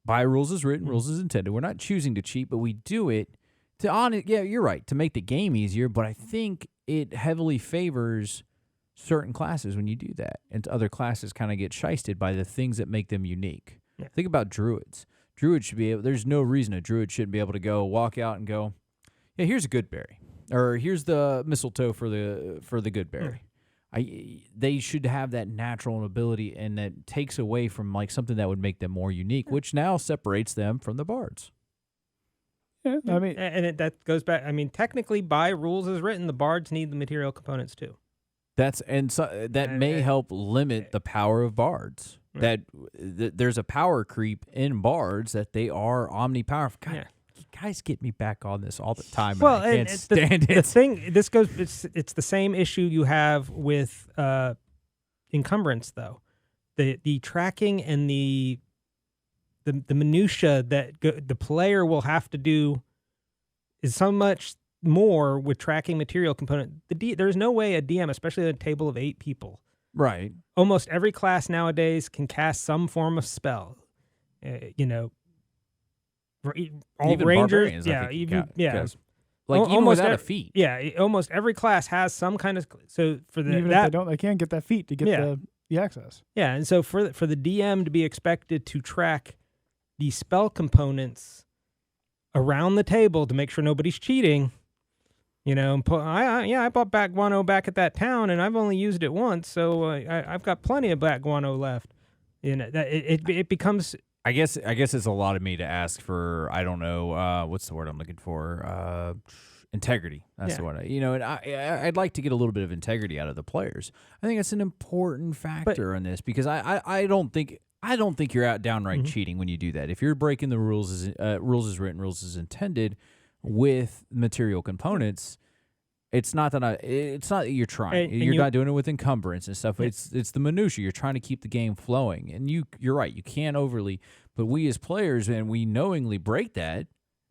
By rules is written, rules is intended. We're not choosing to cheat, but we do it yeah, you're right, to make the game easier, but I think it heavily favors certain classes when you do that, and other classes kind of get shysted by the things that make them unique. Yeah. Think about druids. Druids should be able. There's no reason a druid shouldn't be able to walk out and go, yeah, here's a good berry, or here's the mistletoe for the good berry. They should have that natural ability, and that takes away from like something that would make them more unique, which now separates them from the bards. Yeah, I mean, and that goes back. I mean, technically, by rules as written, the bards need the material components too. That may help limit the power of bards. Right. There's a power creep in bards that they are omnipowerful. God, you guys get me back on this all the time. Well, and I can't stand it. The thing, it's the same issue you have with encumbrance, though. The tracking and the minutia that the player will have to do is so much more with tracking material component. There's no way a DM, especially at a table of 8 people, Right. almost every class nowadays can cast some form of spell. All Even rangers, barbarians, I think like even almost without a feat. Yeah, almost every class has some kind of so for the even if they don't, they can't get that feat to get the access. Yeah, and so for the DM to be expected to track the spell components around the table to make sure nobody's cheating, and I bought black guano back at that town, and I've only used it once, so I've got plenty of black guano left. That it becomes. I guess it's a lot of me to ask for. I don't know what's the word I'm looking for. Integrity. That's the one. And I'd like to get a little bit of integrity out of the players. I think it's an important factor in this because I don't think you're out downright cheating when you do that. If you're breaking the rules as written, rules as intended with material components, it's not that you're trying. You're not doing it with encumbrance and stuff. It's the minutia. You're trying to keep the game flowing, and you're right. You can't overly. But we as players, and we knowingly break that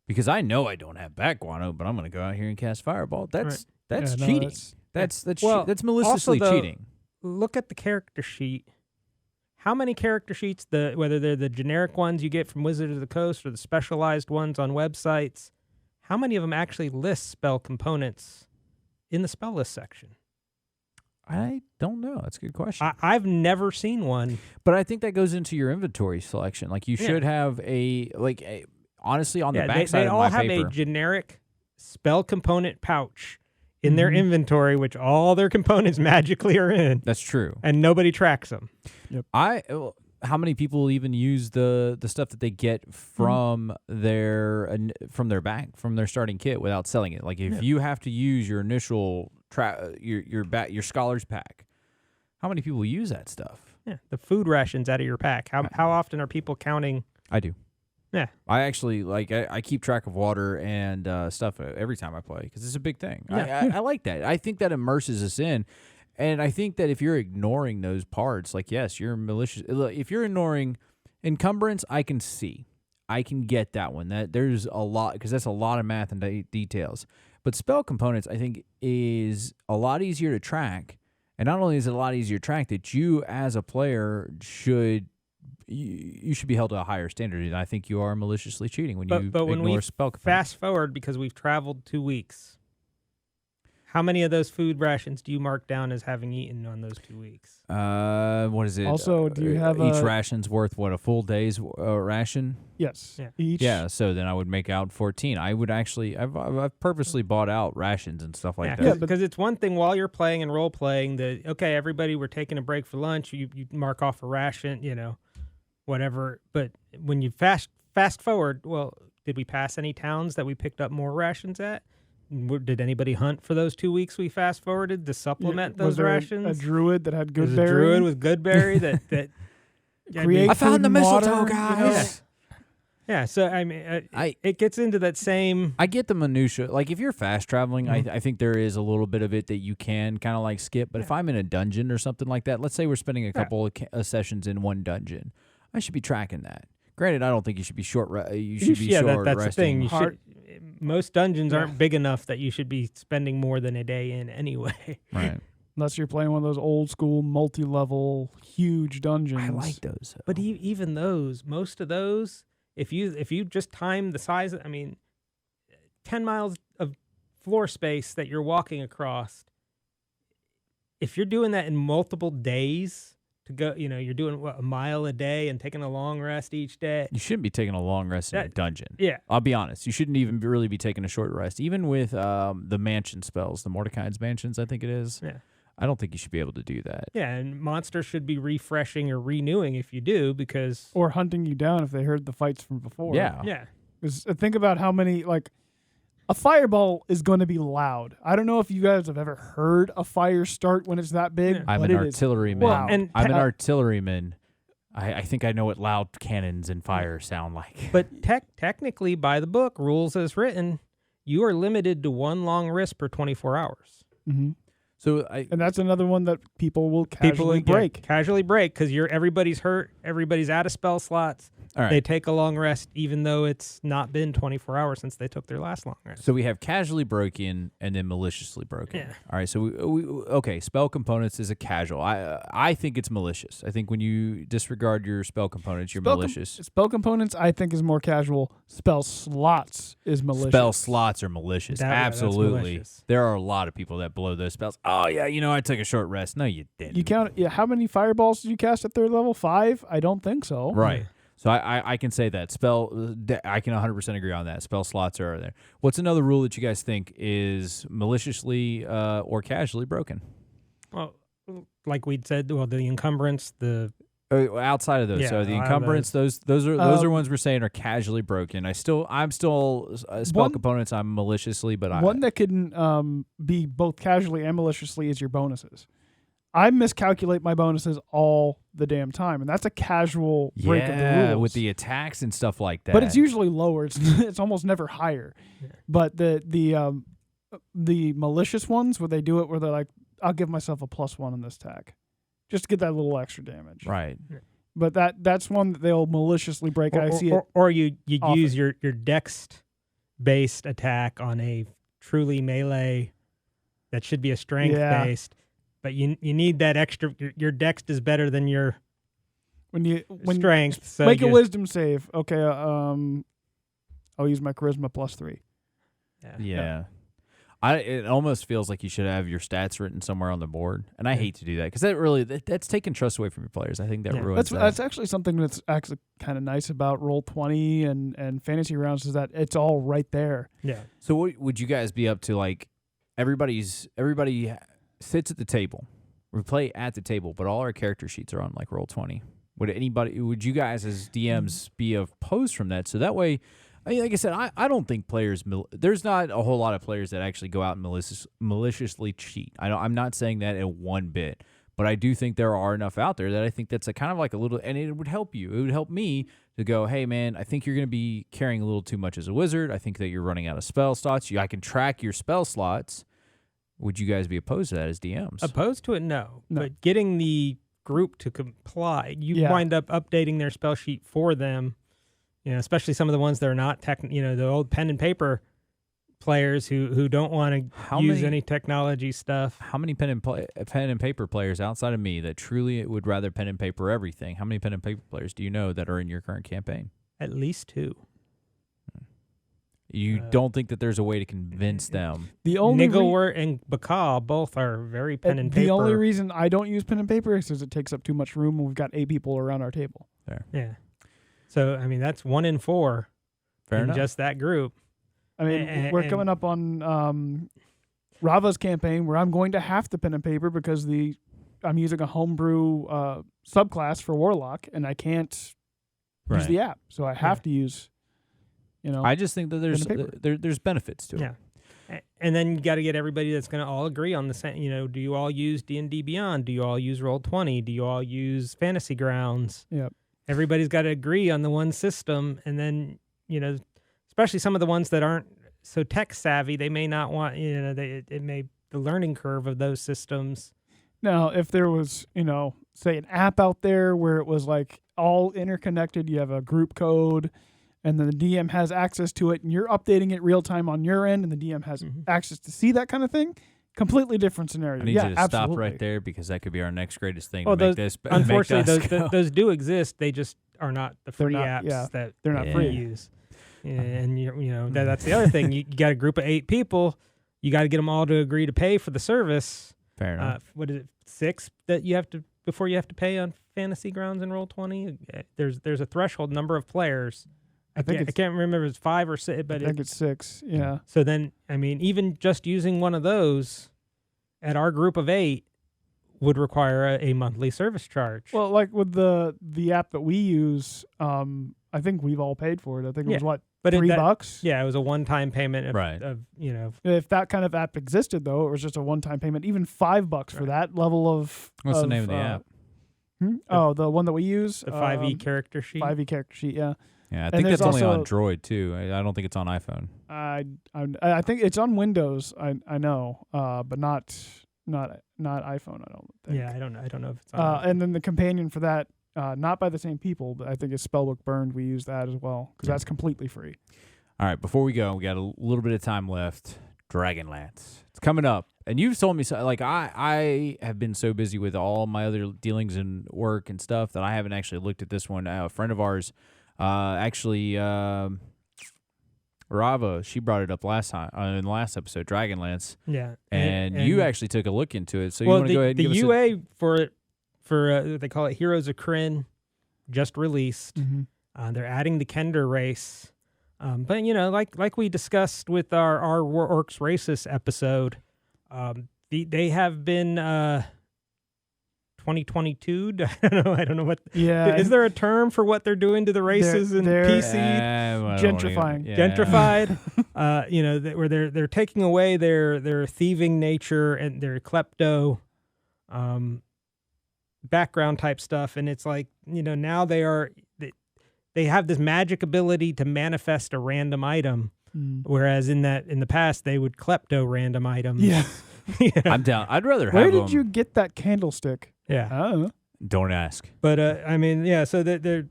because I know I don't have back guano, but I'm going to go out here and cast fireball. That's cheating. That's maliciously cheating. Look at the character sheet. How many character sheets, whether they're the generic ones you get from Wizards of the Coast or the specialized ones on websites, how many of them actually list spell components in the spell list section? I don't know. That's a good question. I've never seen one. But I think that goes into your inventory selection. Like you should have honestly on the backside of my paper. They all have a generic spell component pouch in their inventory, which all their components magically are in. That's true. And nobody tracks them. Yep. How many people even use the stuff that they get from their starting kit without selling it? Like if you have to use your initial your scholar's pack, how many people use that stuff? Yeah, the food rations out of your pack. How often are people counting? I do. Yeah, I actually I keep track of water and stuff every time I play because it's a big thing. Yeah. I like that. I think that immerses us in. And I think that if you're ignoring those parts, like, yes, you're malicious. If you're ignoring encumbrance, I can see. I can get that one. That there's a lot, because that's a lot of math and details. But spell components, I think, is a lot easier to track. And not only is it a lot easier to track, that you as a player should be held to a higher standard. And I think you are maliciously cheating when you ignore spell components. Fast forward, because we've traveled 2 weeks. How many of those food rations do you mark down as having eaten on those 2 weeks? What is it? Also, do you have each ration's worth a full day's ration? Yes. Yeah. Each. Yeah. So then I would make out 14. I would actually. I've purposely bought out rations and stuff like that. Yeah, because it's one thing while you're playing and role playing that okay, everybody, we're taking a break for lunch. You mark off a ration, whatever. But when you fast forward, well, did we pass any towns that we picked up more rations at? Did anybody hunt for those 2 weeks we fast forwarded to supplement those was there rations? A druid that had good There's berry. a druid with good berry that Create I found the food and mistletoe, water, guys. Yeah, so I mean, it gets into that same. I get the minutia. Like if you're fast traveling, I think there is a little bit of it that you can kind of like skip. But if I'm in a dungeon or something like that, let's say we're spending a couple of sessions in one dungeon, I should be tracking that. Granted, I don't think you should be short. You should be short that's resting. the thing. Most dungeons aren't big enough that you should be spending more than a day in anyway. Right. Unless you're playing one of those old school multi-level huge dungeons. I like those. But even those, most of those, if you just time the size, 10 miles of floor space that you're walking across, if you're doing that in multiple days to go, you're doing a mile a day and taking a long rest each day. You shouldn't be taking a long rest in a dungeon. Yeah. I'll be honest. You shouldn't even really be taking a short rest. Even with the mansion spells, the Mordecai's mansions, I think it is. Yeah. I don't think you should be able to do that. Yeah, and monsters should be refreshing or renewing if you do, because Or hunting you down if they heard the fights from before. Yeah. yeah. 'Cause think about how many, a fireball is going to be loud. I don't know if you guys have ever heard a fire start when it's that big. Yeah. I'm but an it is artilleryman. loud. And I'm an artilleryman. I think I know what loud cannons and fire sound like. But technically, by the book, rules as written, you are limited to one long rest per 24 hours. Mm-hmm. So And that's another one that people will casually break. Casually break, because everybody's hurt, everybody's out of spell slots. all right. They take a long rest, even though it's not been 24 hours since they took their last long rest. So we have casually broken and then maliciously broken. Yeah. All right. So okay. Spell components is a casual. I think it's malicious. I think when you disregard your spell components, you're malicious. Spell components, I think, is more casual. Spell slots is malicious. Spell slots are malicious. That's Absolutely. malicious. There are a lot of people that blow those spells. Oh yeah, I took a short rest. No, you didn't. You count. Yeah, how many fireballs did you cast at third level? 5? I don't think so. Right. So I can say that I can 100% agree on that. Spell slots are there. What's another rule that you guys think is maliciously or casually broken? Well, like we'd said, the encumbrance, Outside of those, Yeah, so the out of encumbrance, those are ones we're saying are casually broken. I'm still spell components. I'm maliciously, but one that can be both casually and maliciously is your bonuses. I miscalculate my bonuses all the damn time, and that's a casual break of the rules. with the attacks and stuff like that. But it's usually lower. It's almost never higher. Yeah. But the malicious ones where they do it where they're like, I'll give myself a +1 on this attack, just to get that little extra damage. right. But that's one that they'll maliciously break. I see it. Or you often. use your dex based attack on a truly melee that should be a strength based. But you need that extra. Your dex is better than your strength. So make a wisdom save. Okay. I'll use my charisma +3. Yeah. It almost feels like you should have your stats written somewhere on the board, and I hate to do that because that's taking trust away from your players. I think that ruins that. That's actually something that's actually kind of nice about Roll20 and fantasy rounds is that it's all right there. Yeah. So what would you guys be up to? Like everybody sits at the table. We play at the table, but all our character sheets are on like Roll20. Would you guys as DMs be opposed from that? So that way, like I said, I don't think players. There's not a whole lot of players that actually go out and maliciously cheat. I'm not saying that in one bit, but I do think there are enough out there that I think that's a kind of like a little, and it would help you. It would help me to go, hey man, I think you're going to be carrying a little too much as a wizard. I think that you're running out of spell slots. I can track your spell slots. Would you guys be opposed to that as DMs? Opposed to it, no. But getting the group to comply, you wind up updating their spell sheet for them, especially some of the ones that are not the old pen and paper players who don't want to use any technology stuff. How many pen and paper players outside of me that truly would rather pen and paper everything? How many pen and paper players do you know that are in your current campaign? At least 2. You don't think that there's a way to convince them? The only Nigglewort and Bacall both are very pen and paper. The only reason I don't use pen and paper is because it takes up too much room and we've got 8 people around our table. There. Yeah. So, I mean, that's 1 in 4 Fair in enough. just that group. I mean, we're coming up on Rava's campaign where I'm going to have to pen and paper because I'm using a homebrew subclass for Warlock, and I can't use the app, so I have to use. I just think that there's benefits to it. Yeah. And then you got to get everybody that's going to all agree on the same. Do you all use D&D Beyond? Do you all use Roll20? Do you all use Fantasy Grounds? Yep. Everybody's got to agree on the one system, and then especially some of the ones that aren't so tech savvy, they may not want. The learning curve of those systems. Now, if there was say an app out there where it was like all interconnected, you have a group code. And then the DM has access to it, and you're updating it real time on your end, and the DM has access to see that kind of thing. Completely different scenario. I need you to stop right there because that could be our next greatest thing. Well, unfortunately, those do exist. They just are not the free apps that they're not free. Use. And that's the other thing. You got a group of 8 people. You got to get them all to agree to pay for the service. Fair enough. What is it? 6 that you have to before you have to pay on Fantasy Grounds and Roll20. There's a threshold number of players. I can't remember if it's 5 or 6, but I think it's 6. Yeah. So then, I mean, even just using one of those at our group of 8 would require a monthly service charge. Well, like with the app that we use, I think we've all paid for it. I think it was $3? Yeah, it was a one-time payment. If that kind of app existed, though, it was just a one-time payment. Even $5 for that level of. What's the name of the app? The one that we use. The 5e character sheet. 5e character sheet. Yeah. Yeah, I think it's only on Droid too. I don't think it's on iPhone. I think it's on Windows. I know, but not iPhone. I don't think. Yeah, I don't know if it's on. And then the companion for that, not by the same people, but I think it's Spellbook Burned. We use that as well because that's completely free. All right, before we go, we got a little bit of time left. Dragonlance, it's coming up, and you've told me so. Like I have been so busy with all my other dealings and work and stuff that I haven't actually looked at this one. A friend of ours. Rava, she brought it up last time in the last episode, Dragonlance. Yeah, and you actually took a look into it. So you want to go ahead and give us the UA for they call it Heroes of Krynn, just released. They're adding the Kender race, but like we discussed with our Orcs Racist episode, they have been. 2022. I don't know what. Yeah. Is there a term for what they're doing to the races in PC? Gentrifying. Gentrified. Where they're taking away their thieving nature and their klepto, background type stuff, and it's like now they have this magic ability to manifest a random item, whereas in the past they would klepto random items. Yeah. I'm down. I'd rather have. Where did you get that candlestick? Yeah. I don't know. Don't ask. But so they're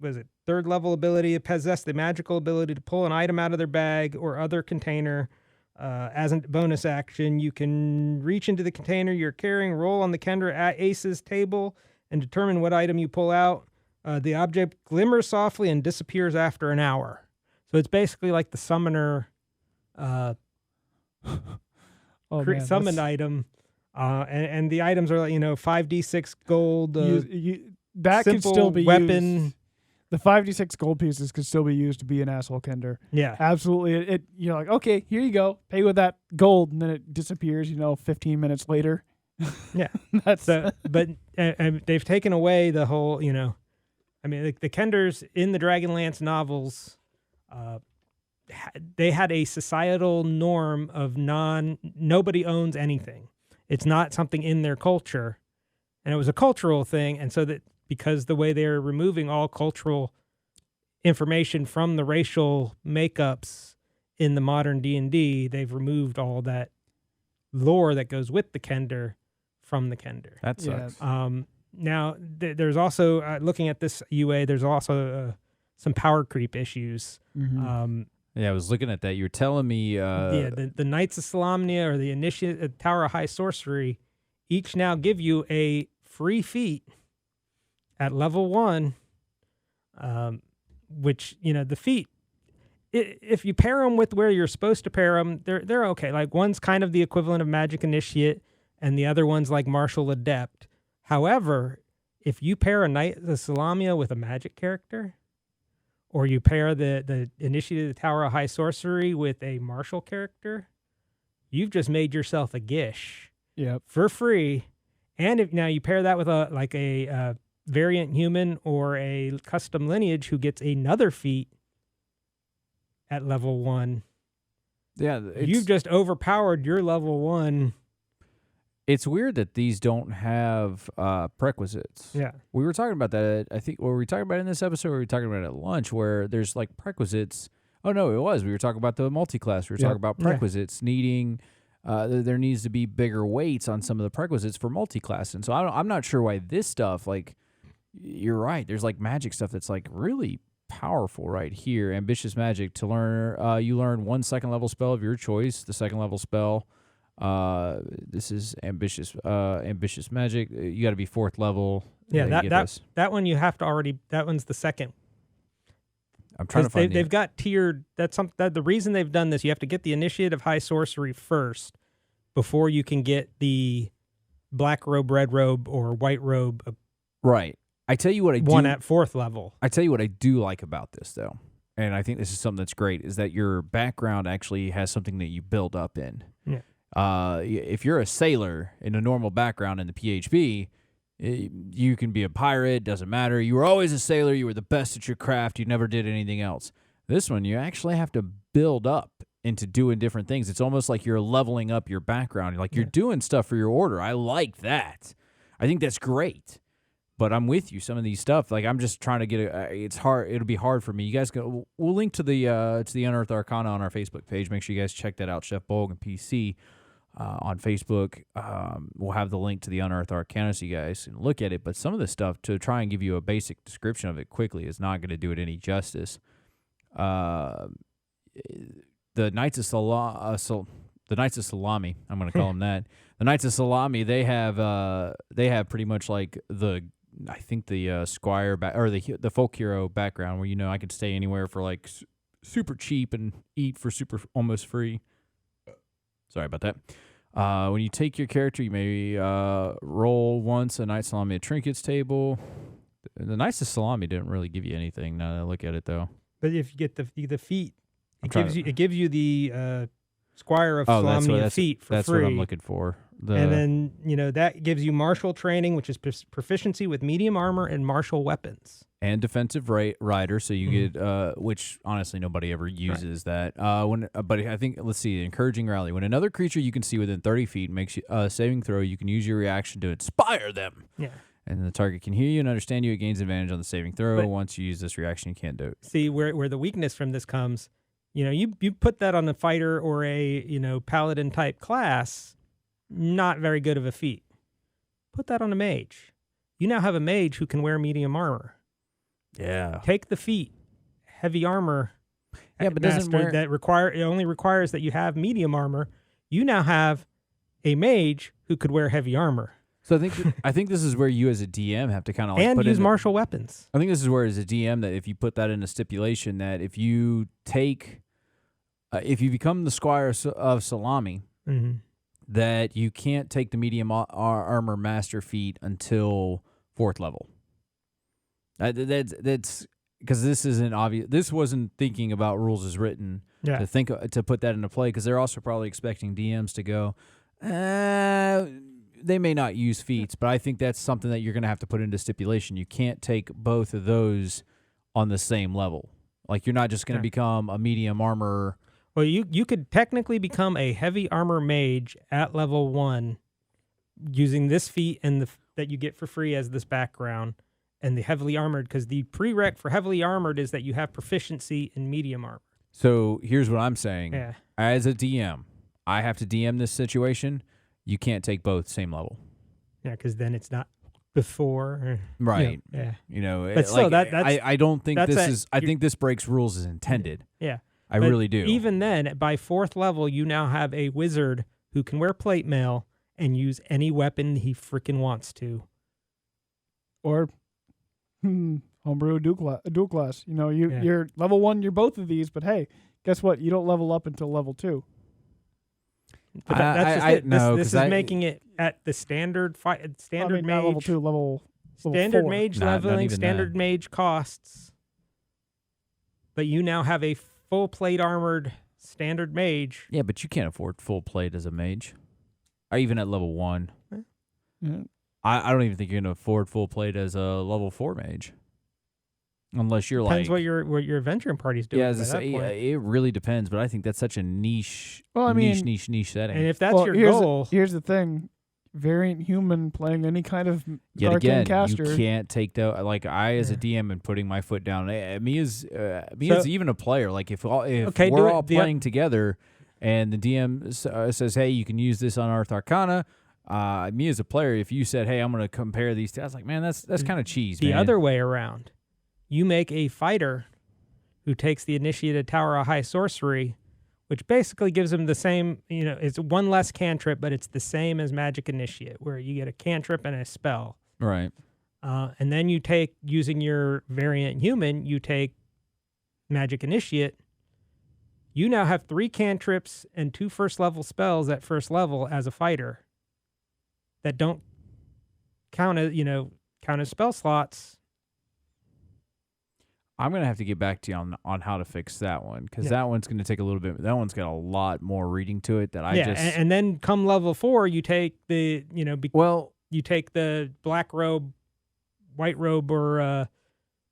was it 3rd level ability, possess the magical ability to pull an item out of their bag or other container. As a bonus action, you can reach into the container you're carrying, roll on the Kender Ace's table, and determine what item you pull out. The object glimmers softly and disappears after an hour. So it's basically like the summoner summoned item. And the items are 5d6 gold. That could still be weapon. Used. The 5d6 gold pieces could still be used to be an asshole Kender. Yeah, absolutely. You're like, okay, here you go, pay with that gold, and then it disappears. 15 minutes later. Yeah, that's. But they've taken away the whole. The Kenders in the Dragonlance novels. They had a societal norm of nobody owns anything. It's not something in their culture, and it was a cultural thing. And so that because the way they're removing all cultural information from the racial makeups in the modern D&D, they've removed all that lore that goes with the Kender from the Kender. That sucks. Now, there's also, looking at this UA, there's also some power creep issues. Yeah, I was looking at that. You were telling me. The Knights of Solamnia or the Initiate Tower of High Sorcery each now give you a free feat at level 1, which, the feat, if you pair them with where you're supposed to pair them, they're okay. Like, one's kind of the equivalent of Magic Initiate, and the other one's like Martial Adept. However, if you pair a Knight of Solamnia with a Magic character, or you pair the Initiate of the Tower of High Sorcery with a martial character, you've just made yourself a Gish. Yep. For free. And if now you pair that with a variant human or a custom lineage who gets another feat at level 1. Yeah, you've just overpowered your level 1. It's weird that these don't have prerequisites. Yeah. We were talking about that, I think, were we talking about it in this episode, or were we talking about it at lunch, where there's like prerequisites? Oh, no, it was. We were talking about the multi-class. We were talking about prerequisites needing, there needs to be bigger weights on some of the prerequisites for multi-class. And so I'm not sure why this stuff, like, you're right. There's like magic stuff that's like really powerful right here. Ambitious magic to learn. You learn 1 second level spell of your choice. The second level spell. This is ambitious magic. You got to be 4th level. Yeah, that one you have to already. That one's the second. I'm trying to find. They've got tiered. The reason they've done this. You have to get the Initiate of High Sorcery first before you can get the black robe, red robe, or white robe. Right. I tell you what I do. One at 4th level. I tell you what I do like about this, though, and I think this is something that's great, is that your background actually has something that you build up in. Yeah. If you're a sailor in a normal background in the PHP, you can be a pirate, doesn't matter. You were always a sailor. You were the best at your craft. You never did anything else. This one, you actually have to build up into doing different things. It's almost like you're leveling up your background. Like you're doing stuff for your order. I like that. I think that's great. But I'm with you. Some of these stuff, like I'm just trying to get it. It's hard. It'll be hard for me. You guys go. We'll link to the Unearthed Arcana on our Facebook page. Make sure you guys check that out. Chef Bolgg and PC on Facebook. We'll have the link to the Unearthed Arcana so you guys can look at it. But some of this stuff, to try and give you a basic description of it quickly, is not going to do it any justice. The Knights of Salami. I'm going to call them that. The Knights of Salami. They have pretty much like the squire or the folk hero background, where I could stay anywhere for like super cheap and eat for super almost free. Sorry about that. When you take your character, you may roll once a Knights of Salami trinkets table. The Knights of Salami didn't really give you anything. Now that I look at it, though. But if you get the feat, it gives you the Squire of Salami feat for free. That's what I'm looking for. And then, that gives you martial training, which is proficiency with medium armor and martial weapons. And defensive rider, so you get, which honestly nobody ever uses that. But I think, let's see, encouraging rally. When another creature you can see within 30 feet makes a saving throw, you can use your reaction to inspire them. Yeah. And the target can hear you and understand you. It gains advantage on the saving throw. But once you use this reaction, you can't do it. See, where the weakness from this comes, you put that on a fighter or a, paladin type class, not very good of a feat. Put that on a mage. You now have a mage who can wear medium armor. Yeah. Take the feat, heavy armor. Yeah, but it only requires that you have medium armor. You now have a mage who could wear heavy armor. So I think this is where you as a DM have to kind of and use martial weapons. I think this is where as a DM that if you put that in a stipulation that if you become the Squire of Salami, that you can't take the medium armor master feat until 4th level. That's because this isn't obvious. This wasn't thinking about rules as written to put that into play, because they're also probably expecting DMs to go, they may not use feats, but I think that's something that you're going to have to put into stipulation. You can't take both of those on the same level. Like, you're not just going to become a medium armor. Well, you could technically become a heavy armor mage at level 1 using this feat and that you get for free as this background, and the heavily armored, because the prereq for heavily armored is that you have proficiency in medium armor. So here's what I'm saying. Yeah. As a DM, I have to DM this situation. You can't take both same level. Yeah, because then it's not before. Right. Yeah. You know, But still, I don't think that's this a- is. I think this breaks rules as intended. Yeah. I But really do. Even then, by 4th level, you now have a wizard who can wear plate mail and use any weapon he freaking wants to. Or homebrew dual class. You know, Yeah. you're level 1, you're both of these, but hey, guess what? You don't level up until level 2. But that's just it. No, this 'cause is making it at the standard standard not level mage, 2, level standard 4. mage Not leveling, even standard that. mage costs. But you now have a full plate armored standard mage. Yeah, but you can't afford full plate as a mage, or even at level 1. Yeah. I don't even think you're gonna afford full plate as a level 4 mage, unless you're Depends like. what your adventuring party's doing. Yeah, by as I that say, point. it really depends. But I think that's such a niche, Well, I mean- niche setting. And if that's Well, your here's goal, Here's the thing. Variant human playing any kind of Yet arcane again, caster. you can't take the like I as a DM and putting my foot down. Me as even a player. Like if Okay, we're do it all the- playing together, and the DM says, "Hey, you can use this on Earth Arcana." Me as a player, if you said, "Hey, I'm going to compare these," I was like, "Man, that's kind of cheese." the man. other way around, you make a fighter who takes the initiated tower of high sorcery, which basically gives him the same, it's one less cantrip, but it's the same as magic initiate, where you get a cantrip and a spell. right? And then you take, using your variant human, you take magic initiate. You now have 3 cantrips and 2 first level spells at first level as a fighter that don't count as spell slots. I'm gonna have to get back to you on how to fix that one because Yeah. that one's gonna take a little bit. That one's got a lot more reading to it that I Yeah, just. and then come level 4, you take the you take the black robe, white robe, or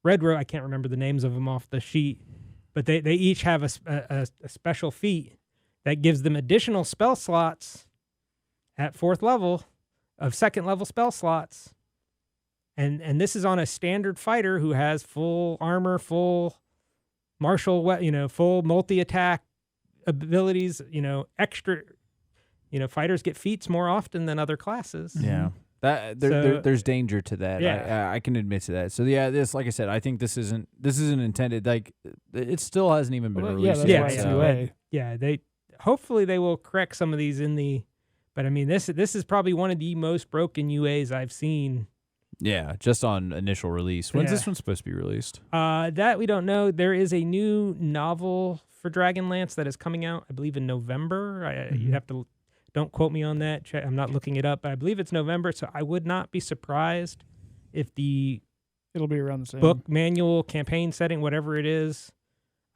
red robe. I can't remember the names of them off the sheet, but they each have a special feat that gives them additional spell slots at 4th level of 2nd level spell slots. And this is on a standard fighter who has full armor, full martial, full multi-attack abilities, extra, fighters get feats more often than other classes. Yeah. That there's danger to that. Yeah. I can admit to that. So yeah, this, like I said, I think this isn't intended. Like it still hasn't even been Well, released. that's yet, why it's so- UA. Yeah, hopefully they will correct some of these but I mean this is probably one of the most broken UAs I've seen. Yeah, just on initial release. When's Yeah. this one supposed to be released? That we don't know. There is a new novel for Dragonlance that is coming out, I believe, in November. You have to, don't quote me on that. I'm not looking it up, but I believe it's November. So I would not be surprised if the It'll be around the same. book, manual, campaign setting, whatever it is,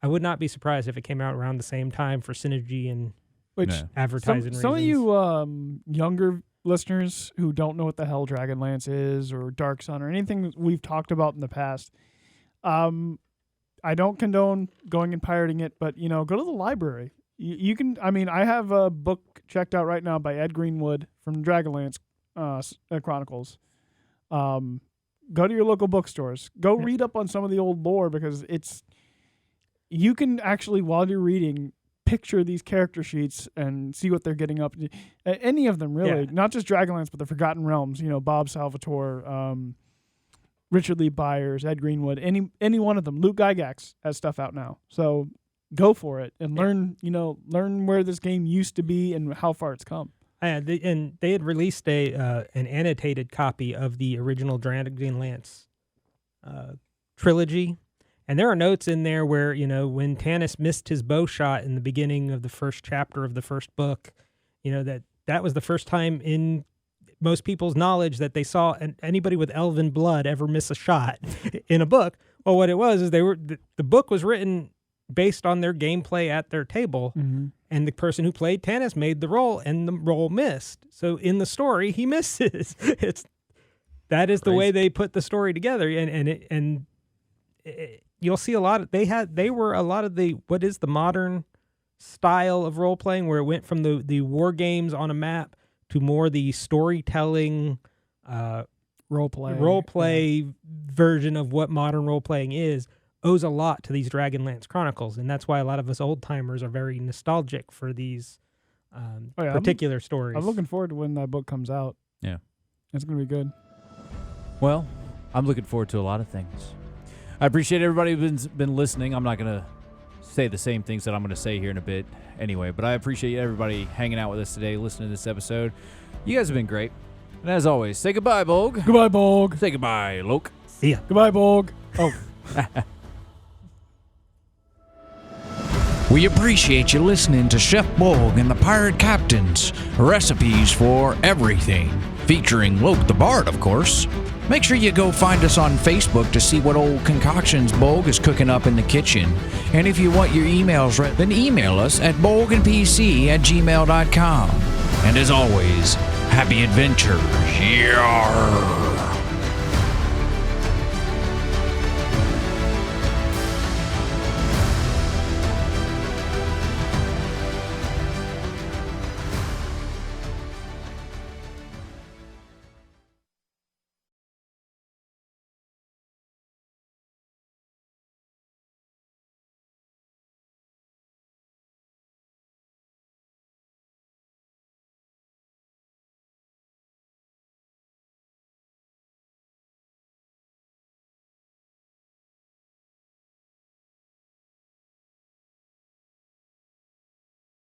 I would not be surprised if it came out around the same time for synergy and Which No. advertising some of reasons. you younger listeners who don't know what the hell Dragonlance is or Dark Sun or anything we've talked about in the past, I don't condone going and pirating it, but go to the library. You can. I mean, I have a book checked out right now by Ed Greenwood from Dragonlance Chronicles. Go to your local bookstores. Go read up on some of the old lore because you can actually, while you're reading, picture these character sheets and see what they're getting up to. Any of them, really. Yeah. Not just Dragonlance, but the Forgotten Realms. Bob Salvatore, Richard Lee Byers, Ed Greenwood, any one of them. Luke Gygax has stuff out now. So go for it and learn where this game used to be and how far it's come. And they had released an annotated copy of the original Dragonlance trilogy. And there are notes in there where, when Tanis missed his bow shot in the beginning of the first chapter of the first book, that was the first time in most people's knowledge that they saw anybody with elven blood ever miss a shot in a book. Well, what it was is the book was written based on their gameplay at their table, and the person who played Tanis made the roll, and the roll missed. So in the story, he misses. That is the way they put the story together, and you'll see a lot of they were a lot of the what is the modern style of role playing, where it went from the war games on a map to more the storytelling role play version of what modern role playing is, owes a lot to these Dragonlance Chronicles, and that's why a lot of us old timers are very nostalgic for these particular stories. I'm looking forward to when that book comes out. Yeah. It's gonna be good. Well, I'm looking forward to a lot of things. I appreciate everybody who's been listening. I'm not going to say the same things that I'm going to say here in a bit anyway, but I appreciate everybody hanging out with us today, listening to this episode. You guys have been great. And as always, say goodbye, Bolgg. Goodbye, Bolgg. Say goodbye, Loke. See ya. Goodbye, Bolgg. Oh. We appreciate you listening to Chef Bolgg and the Pirate Captain's Recipes for Everything, featuring Loke the Bard, of course. Make sure you go find us on Facebook to see what old concoctions Bolgg is cooking up in the kitchen. And if you want your emails read, then email us at bolgandpc@gmail.com. And as always, happy adventures. Yarr.